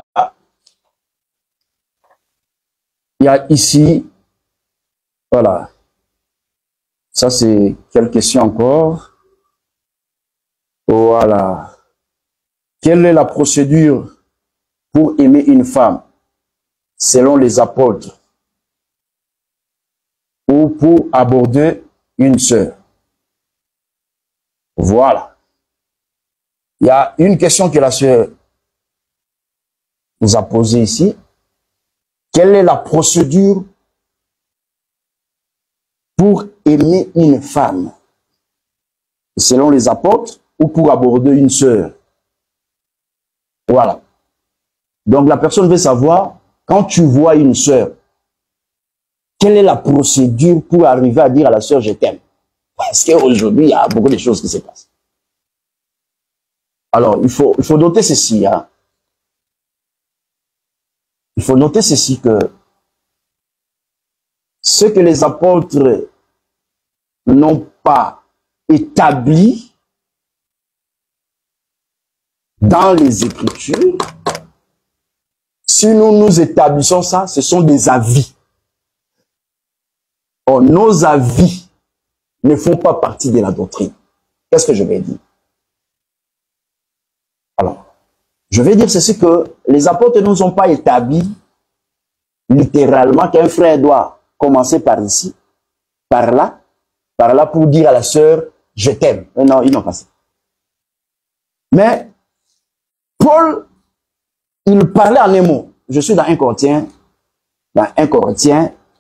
y a ici, voilà. Ça, c'est quelle question encore? Voilà. Quelle est la procédure pour aimer une femme selon les apôtres ou pour aborder une sœur? Voilà. Il y a une question que la sœur nous a posée ici. Quelle est la procédure pour aimer une femme selon les apôtres ou pour aborder une sœur? Voilà. Donc la personne veut savoir, quand tu vois une sœur, quelle est la procédure pour arriver à dire à la sœur je t'aime? Parce qu'aujourd'hui, il y a beaucoup de choses qui se passent. Alors, il faut noter ceci. Hein. Il faut noter ceci que ce que les apôtres n'ont pas établi dans les Écritures, si nous établissons ça, ce sont des avis. Or, nos avis ne font pas partie de la doctrine. Qu'est-ce que je vais dire? Alors, je vais dire ceci que les apôtres ne nous ont pas établi littéralement qu'un frère doit commencer par ici, par là pour dire à la sœur, je t'aime. Non, ils n'ont pas ça. Mais Paul, il parlait en un mot. Je suis dans 1 Corinthiens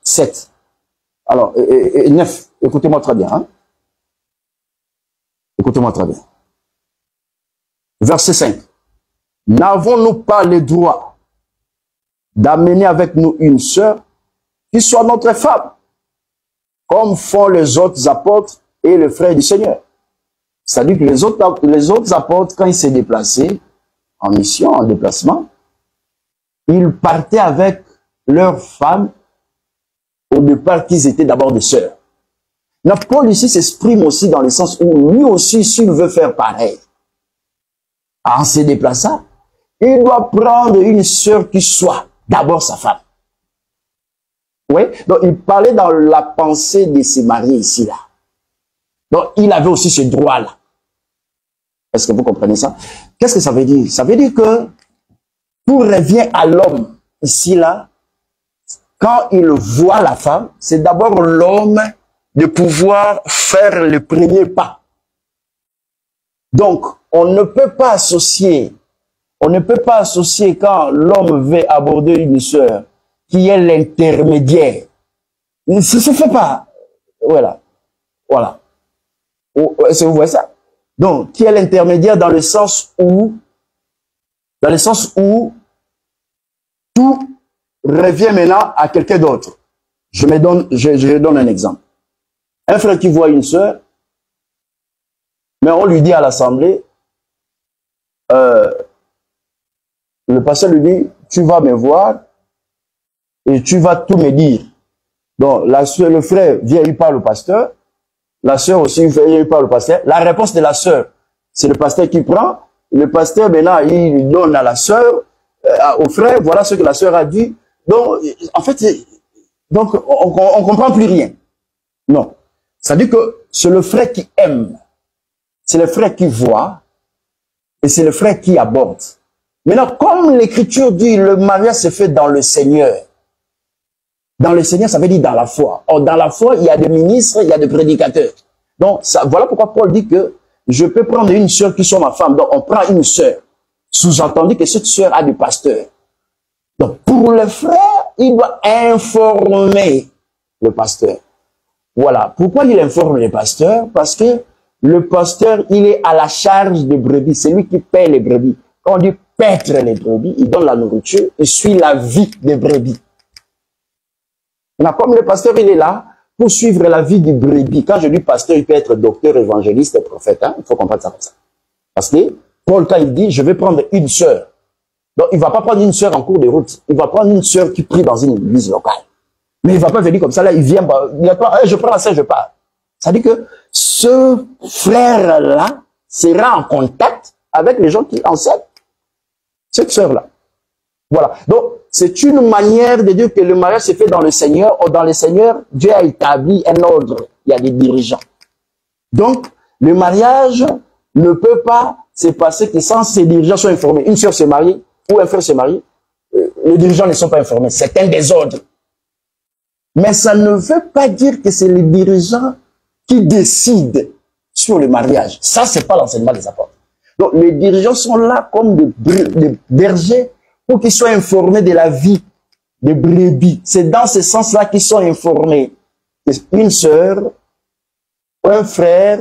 7. Alors, 9. Écoutez-moi très bien. Hein? Écoutez-moi très bien. Verset 5. N'avons-nous pas le droit d'amener avec nous une sœur qui soit notre femme, comme font les autres apôtres et les frères du Seigneur? C'est-à-dire que les autres apôtres, quand ils s'est déplacés en mission, en déplacement, ils partaient avec leurs femmes au départ qu'ils étaient d'abord des sœurs. Mais Paul ici s'exprime aussi dans le sens où lui aussi, s'il veut faire pareil, en se déplaçant, il doit prendre une sœur qui soit d'abord sa femme. Oui, donc il parlait dans la pensée de se marier ici, là. Donc il avait aussi ce droit-là. Est-ce que vous comprenez ça? Qu'est-ce que ça veut dire? Ça veut dire que tout revient à l'homme ici, là. Quand il voit la femme, c'est d'abord l'homme de pouvoir faire le premier pas. Donc, on ne peut pas associer quand l'homme veut aborder une sœur qui est l'intermédiaire. Ça ne se fait pas. Voilà. Voilà. Est-ce que vous voyez ça? Donc, qui est l'intermédiaire dans le sens où tout revient maintenant à quelqu'un d'autre. Je donne un exemple. Un frère qui voit une sœur, mais on lui dit à l'assemblée, le pasteur lui dit, tu vas me voir et tu vas tout me dire. Donc, le frère vient, il parle au pasteur, la sœur aussi vient, il parle au pasteur. La réponse de la sœur, c'est le pasteur qui prend. Le pasteur, maintenant, il donne à la sœur, au frère, voilà ce que la sœur a dit. Donc, en fait, donc on comprend plus rien. Non. Ça dit que c'est le frère qui aime, c'est le frère qui voit, et c'est le frère qui aborde. Maintenant, comme l'Écriture dit, le mariage se fait dans le Seigneur. Dans le Seigneur, ça veut dire dans la foi. Or, dans la foi, il y a des ministres, il y a des prédicateurs. Donc, voilà pourquoi Paul dit que je peux prendre une sœur qui soit ma femme. Donc, on prend une sœur. Sous-entendu que cette sœur a du pasteur. Donc, pour le frère, il doit informer le pasteur. Voilà. Pourquoi il informe le pasteur? Parce que le pasteur, il est à la charge des brebis. C'est lui qui paie les brebis. Quand on dit paître les brebis, il donne la nourriture, il suit la vie des brebis. Comme le pasteur, il est là pour suivre la vie du brebis. Quand je dis pasteur, il peut être docteur, évangéliste et prophète. Hein? Il faut comprendre ça comme ça. Parce que Paul, quand il dit, je vais prendre une sœur. Donc, il ne va pas prendre une sœur en cours de route. Il va prendre une sœur qui prie dans une église locale. Mais il ne va pas venir comme ça, là, il vient, il a pas, je prends la sœur, je pars. Ça dit que ce frère-là sera en contact avec les gens qui enseignent. Cette sœur-là. Voilà. Donc, c'est une manière de dire que le mariage se fait dans le Seigneur. Ou dans le Seigneur, Dieu a établi un ordre. Il y a des dirigeants. Donc, le mariage ne peut pas se passer que sans ces dirigeants soient informés. Une sœur se marie ou un frère se marie, les dirigeants ne sont pas informés. C'est un désordre. Mais ça ne veut pas dire que c'est les dirigeants qui décident sur le mariage. Ça, c'est pas l'enseignement des apôtres. Donc, les dirigeants sont là comme des bergers pour qu'ils soient informés de la vie des brebis. C'est dans ce sens-là qu'ils sont informés. Une sœur, un frère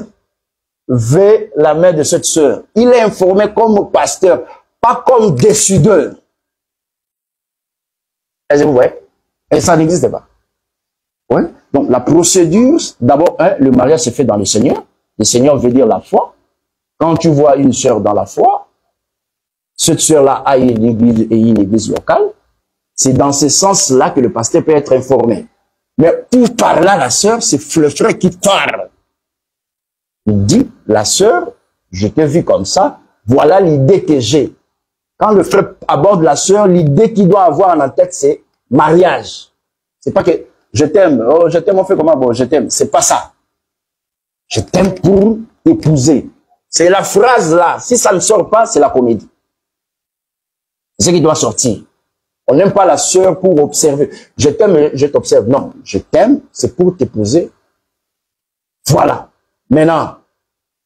veut la main de cette sœur. Il est informé comme pasteur, pas comme décideur. Est-ce que vous voyez? Et ça n'existe pas. Ouais. Donc, la procédure, d'abord, le mariage se fait dans le Seigneur. Le Seigneur veut dire la foi. Quand tu vois une sœur dans la foi, cette sœur-là a une église locale. C'est dans ce sens-là que le pasteur peut être informé. Mais pour parler à la sœur, c'est le frère qui parle. Il dit, la sœur, je t'ai vu comme ça, voilà l'idée que j'ai. Quand le frère aborde la sœur, l'idée qu'il doit avoir en tête, c'est mariage. C'est pas que je t'aime, oh, je t'aime, on fait comment, bon, je t'aime. C'est pas ça. Je t'aime pour t'épouser. C'est la phrase là. Si ça ne sort pas, c'est la comédie. C'est ce qui doit sortir. On n'aime pas la sœur pour observer. Je t'aime, je t'observe. Non, je t'aime, c'est pour t'épouser. Voilà. Maintenant,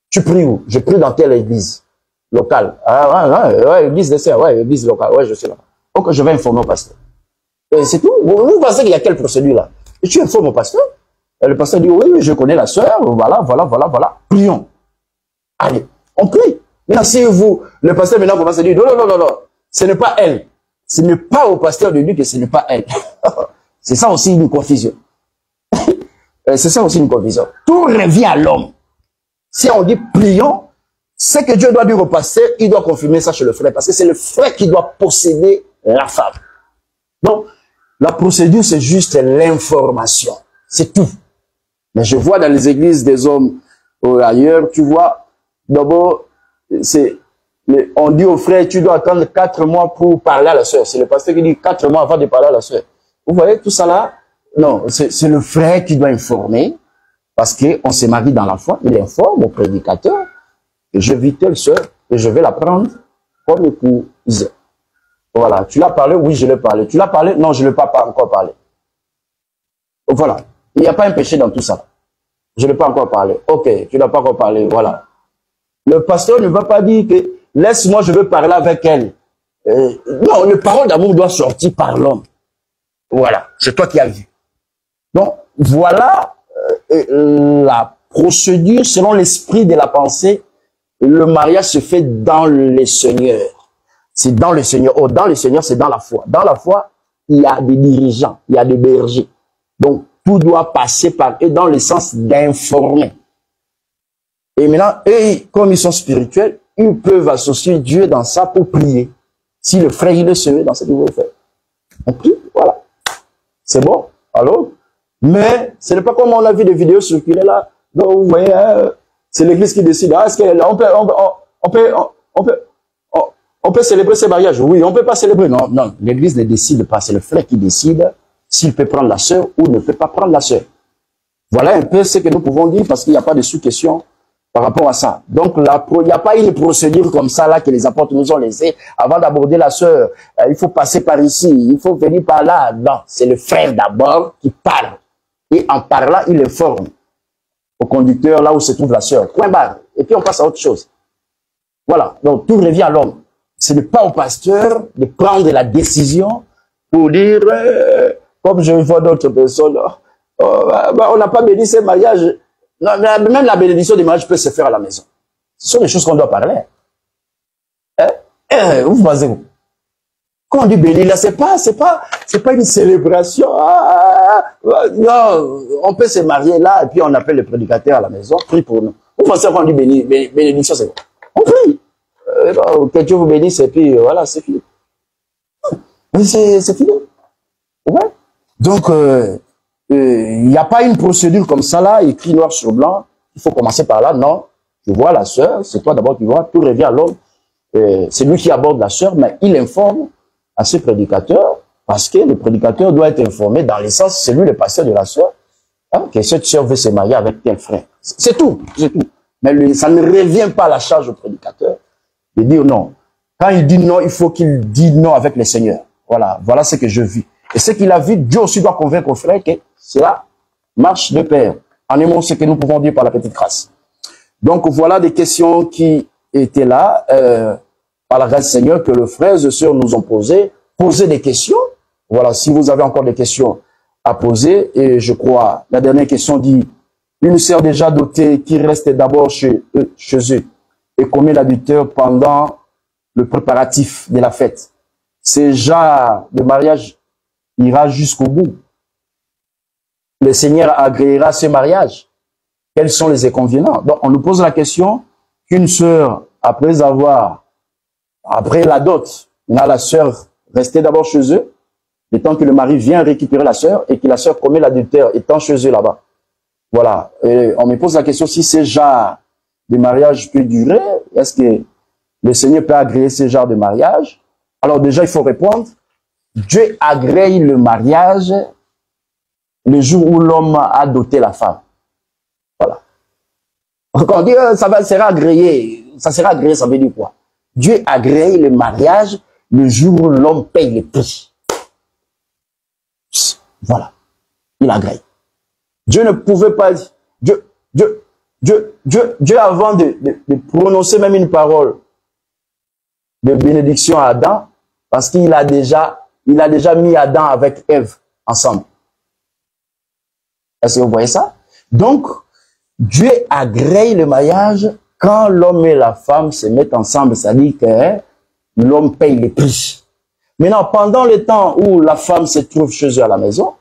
tu pries où? Je prie dans telle église locale. Ah, ouais, église des sœurs, ouais, église locale. Ouais, je suis là. Donc, je vais informer au pasteur. C'est tout. Vous pensez qu'il y a quelle procédure là? Et tu informes au pasteur. Et le pasteur dit, oui, je connais la sœur. Voilà. Prions. Allez, on prie. Maintenant, si le pasteur maintenant commence à dire, non. Ce n'est pas elle. Ce n'est pas au pasteur de dire que ce n'est pas elle. C'est ça aussi une confusion. C'est ça aussi une confusion. Tout revient à l'homme. Si on dit prions, ce que Dieu doit dire au pasteur, il doit confirmer ça chez le frère. Parce que c'est le frère qui doit posséder la femme. Donc, la procédure, c'est juste l'information. C'est tout. Mais je vois dans les églises des hommes ailleurs, tu vois, d'abord, on dit au frère, tu dois attendre 4 mois pour parler à la sœur. C'est le pasteur qui dit 4 mois avant de parler à la sœur. Vous voyez tout ça là? Non, c'est le frère qui doit informer, parce qu'on se marie dans la foi. Il informe au prédicateur que je vis telle sœur et je vais la prendre comme épouse. Voilà. Tu l'as parlé? Oui, je l'ai parlé. Tu l'as parlé? Non, je ne l'ai pas encore parlé. Voilà. Il n'y a pas un péché dans tout ça. Je n'ai pas encore parlé. Ok, tu n'as pas encore parlé, voilà. Le pasteur ne va pas dire que laisse-moi, je veux parler avec elle. Non, les paroles d'amour doivent sortir par l'homme. Voilà, c'est toi qui as vu. Donc, voilà la procédure selon l'esprit de la pensée. Le mariage se fait dans le Seigneur. C'est dans le Seigneur. Oh, dans le Seigneur, c'est dans la foi. Dans la foi, il y a des dirigeants, il y a des bergers. Donc, tout doit passer par eux dans le sens d'informer. Et maintenant, eux, comme ils sont spirituels, ils peuvent associer Dieu dans ça pour prier. Si le frère, il est seul dans ce qu'il veut faire. On prie, voilà. C'est bon. Alors, mais ce n'est pas comme on a vu des vidéos circuler là. Donc, vous voyez, c'est l'église qui décide. Ah, est-ce on peut célébrer ces mariages? Oui, on ne peut pas célébrer. Non, non, l'église ne décide pas. C'est le frère qui décide s'il peut prendre la sœur ou ne peut pas prendre la sœur. Voilà un peu ce que nous pouvons dire parce qu'il n'y a pas de sous-question par rapport à ça. Donc, il n'y a pas une procédure comme ça là que les apôtres nous ont laissé avant d'aborder la sœur. Il faut passer par ici, il faut venir par là. Non, c'est le frère d'abord qui parle. Et en parlant, il informe au conducteur là où se trouve la sœur. Point barre. Et puis on passe à autre chose. Voilà. Donc, tout revient à l'homme. Ce n'est pas au pasteur de prendre la décision pour dire, comme je vois d'autres personnes, on n'a pas béni ces mariages. Non, même la bénédiction des mariages peut se faire à la maison. Ce sont des choses qu'on doit parler. Vous pensez où? Quand on dit bénir, là, c'est pas une célébration. Non, on peut se marier là, et puis on appelle le prédicateur à la maison, prie pour nous. Vous pensez qu'on dit bénédiction, c'est quoi? On prie. Que Dieu vous bénisse, et puis voilà, c'est fini. C'est fini. Ouais. Donc, il n'y a pas une procédure comme ça là, écrit noir sur blanc. Il faut commencer par là. Non, tu vois la sœur, c'est toi d'abord qui vois, tout revient à l'homme. C'est lui qui aborde la sœur, mais il informe à ce prédicateur, parce que le prédicateur doit être informé dans le sens, c'est lui le pasteur de la sœur, hein, que cette sœur veut se marier avec tel frère. C'est tout, c'est tout. Mais ça ne revient pas à la charge au prédicateur de dire non. Quand il dit non, il faut qu'il dise non avec le Seigneur. Voilà, voilà ce que je vis. Et ce qu'il a vu, Dieu aussi doit convaincre au frère que cela marche de pair. En aimant ce que nous pouvons dire par la petite grâce. Donc voilà des questions qui étaient là, par la grâce du Seigneur, que le frère et sœurs nous ont posées. Posez des questions. Voilà, si vous avez encore des questions à poser. Et je crois, la dernière question dit, une sœur déjà dotée qui reste d'abord chez eux et commet l'adultère pendant le préparatif de la fête. Ce genre de mariage ira jusqu'au bout. Le Seigneur agréera ce mariage. Quels sont les inconvénients? Donc, on nous pose la question qu'une sœur, après la dot, la sœur restait d'abord chez eux, le temps que le mari vient récupérer la sœur et que la sœur commet l'adultère étant chez eux là-bas. Voilà. Et on me pose la question si ce genre de mariage peut durer. Est-ce que le Seigneur peut agréer ce genre de mariage? Alors déjà, il faut répondre. Dieu agrée le mariage le jour où l'homme a doté la femme. Voilà. Quand on dit ça sera agréé, ça sera agréé, ça veut dire quoi? Dieu agrée le mariage le jour où l'homme paye le prix. Voilà. Il agrée. Dieu ne pouvait pas dire. Dieu avant de prononcer même une parole de bénédiction à Adam, parce qu'il a déjà mis Adam avec Ève ensemble. Est-ce que vous voyez ça? Donc, Dieu agrée le mariage quand l'homme et la femme se mettent ensemble, c'est-à-dire que l'homme paye le prix. Maintenant, pendant le temps où la femme se trouve chez eux à la maison,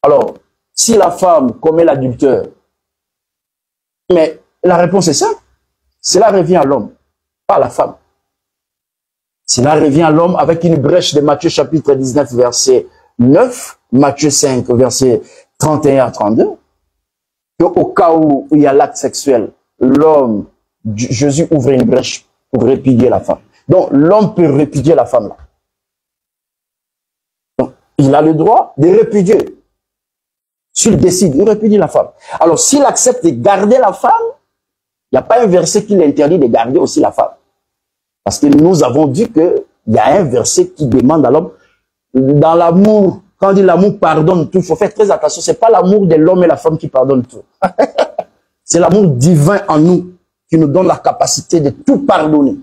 alors, si la femme commet l'adultère, mais la réponse est simple, cela revient à l'homme, pas à la femme. Cela revient à l'homme avec une brèche de Matthieu chapitre 19, verset 9, Matthieu 5, verset 31 à 32, qu'au cas où il y a l'acte sexuel, l'homme, Jésus ouvre une brèche pour répudier la femme. Donc, l'homme peut répudier la femme là. Donc, il a le droit de répudier. S'il décide, il répudie la femme. Alors, s'il accepte de garder la femme, il n'y a pas un verset qui l'interdit de garder aussi la femme. Parce que nous avons dit qu'il y a un verset qui demande à l'homme, dans l'amour quand on dit l'amour pardonne tout, il faut faire très attention. C'est pas l'amour de l'homme et la femme qui pardonne tout. C'est l'amour divin en nous qui nous donne la capacité de tout pardonner.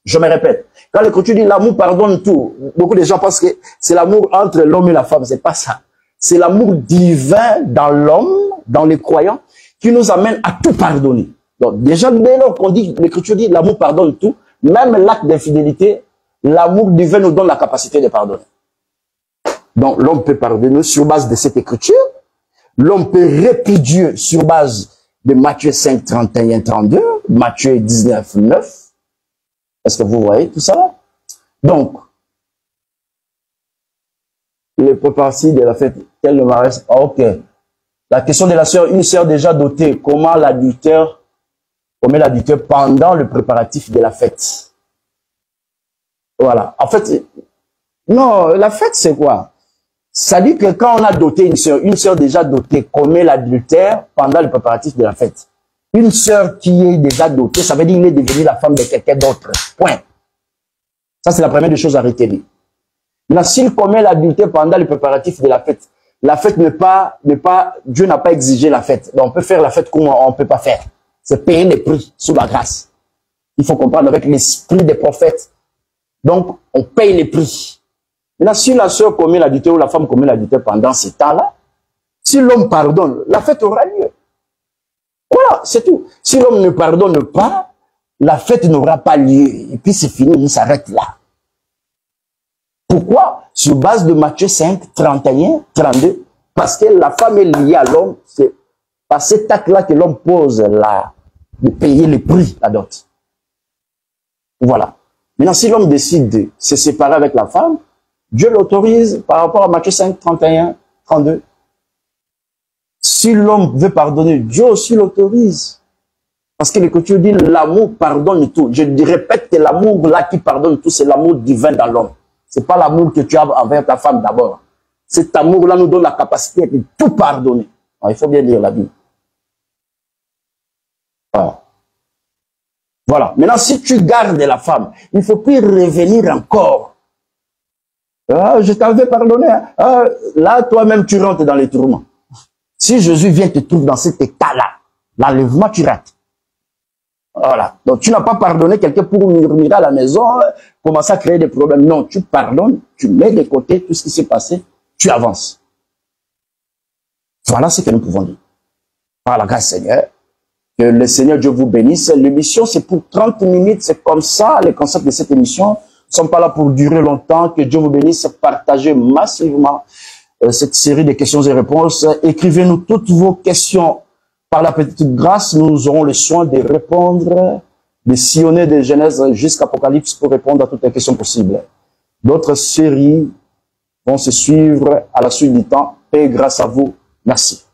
Je me répète. Quand l'Écriture dit l'amour pardonne tout, beaucoup de gens pensent que c'est l'amour entre l'homme et la femme. C'est pas ça. C'est l'amour divin dans l'homme, dans les croyants, qui nous amène à tout pardonner. Donc, déjà, dès lors qu'on dit, l'Écriture dit l'amour pardonne tout, même l'acte d'infidélité, l'amour divin nous donne la capacité de pardonner. Donc, l'homme peut pardonner sur base de cette Écriture. L'homme peut répudier sur base de Matthieu 5, 31, 32, Matthieu 19, 9. Est-ce que vous voyez tout ça? Donc, les préparatifs de la fête, quel le mariage? Ok. La question de la sœur, une sœur déjà dotée, comment l'adultère pendant le préparatif de la fête? Voilà. En fait, non, la fête c'est quoi? Ça dit que quand on a doté une sœur déjà dotée commet l'adultère pendant le préparatif de la fête. Une sœur qui est déjà dotée, ça veut dire qu'il est devenu la femme de quelqu'un d'autre. Point. Ça, c'est la première des choses à retenir. Maintenant, s'il commet l'adultère pendant le préparatif de la fête n'est pas, Dieu n'a pas exigé la fête. Donc, on peut faire la fête comme on ne peut pas faire. C'est payer les prix sous la grâce. Il faut comprendre avec l'esprit des prophètes. Donc, on paye les prix. Maintenant, si la sœur commet l'adultère ou la femme commet l'adultère pendant ce temps-là, si l'homme pardonne, la fête aura lieu. Voilà, c'est tout. Si l'homme ne pardonne pas, la fête n'aura pas lieu. Et puis c'est fini, on s'arrête là. Pourquoi? Sur base de Matthieu 5, 31, 32. Parce que la femme est liée à l'homme. C'est par cet acte-là que l'homme pose de payer les prix, la dot. Voilà. Maintenant, si l'homme décide de se séparer avec la femme, Dieu l'autorise par rapport à Matthieu 5, 31, 32. Si l'homme veut pardonner, Dieu aussi l'autorise. Parce que l'Écriture dit l'amour pardonne tout. Je répète que l'amour là qui pardonne tout, c'est l'amour divin dans l'homme. C'est pas l'amour que tu as envers ta femme d'abord. Cet amour-là nous donne la capacité de tout pardonner. Alors, il faut bien lire la Bible. Voilà. Maintenant, si tu gardes la femme, il ne faut plus revenir encore. Ah, je t'avais pardonné. Ah, là, toi-même, tu rentres dans les tourments. Si Jésus vient te trouver dans cet état-là, l'enlèvement, tu rates. Voilà. Donc, tu n'as pas pardonné quelqu'un pour murmurer à la maison, commencer à créer des problèmes. Non, tu pardonnes, tu mets de côté tout ce qui s'est passé, tu avances. Voilà ce que nous pouvons dire. Par la grâce Seigneur, que le Seigneur Dieu vous bénisse. L'émission, c'est pour 30 minutes, c'est comme ça, les concepts de cette émission ne sont pas là pour durer longtemps. Que Dieu vous bénisse, partagez massivement cette série de questions et réponses. Écrivez-nous toutes vos questions par la petite grâce. Nous aurons le soin de répondre, de sillonner de Genèse jusqu'à Apocalypse pour répondre à toutes les questions possibles. D'autres séries vont se suivre à la suite du temps. Et grâce à vous, merci.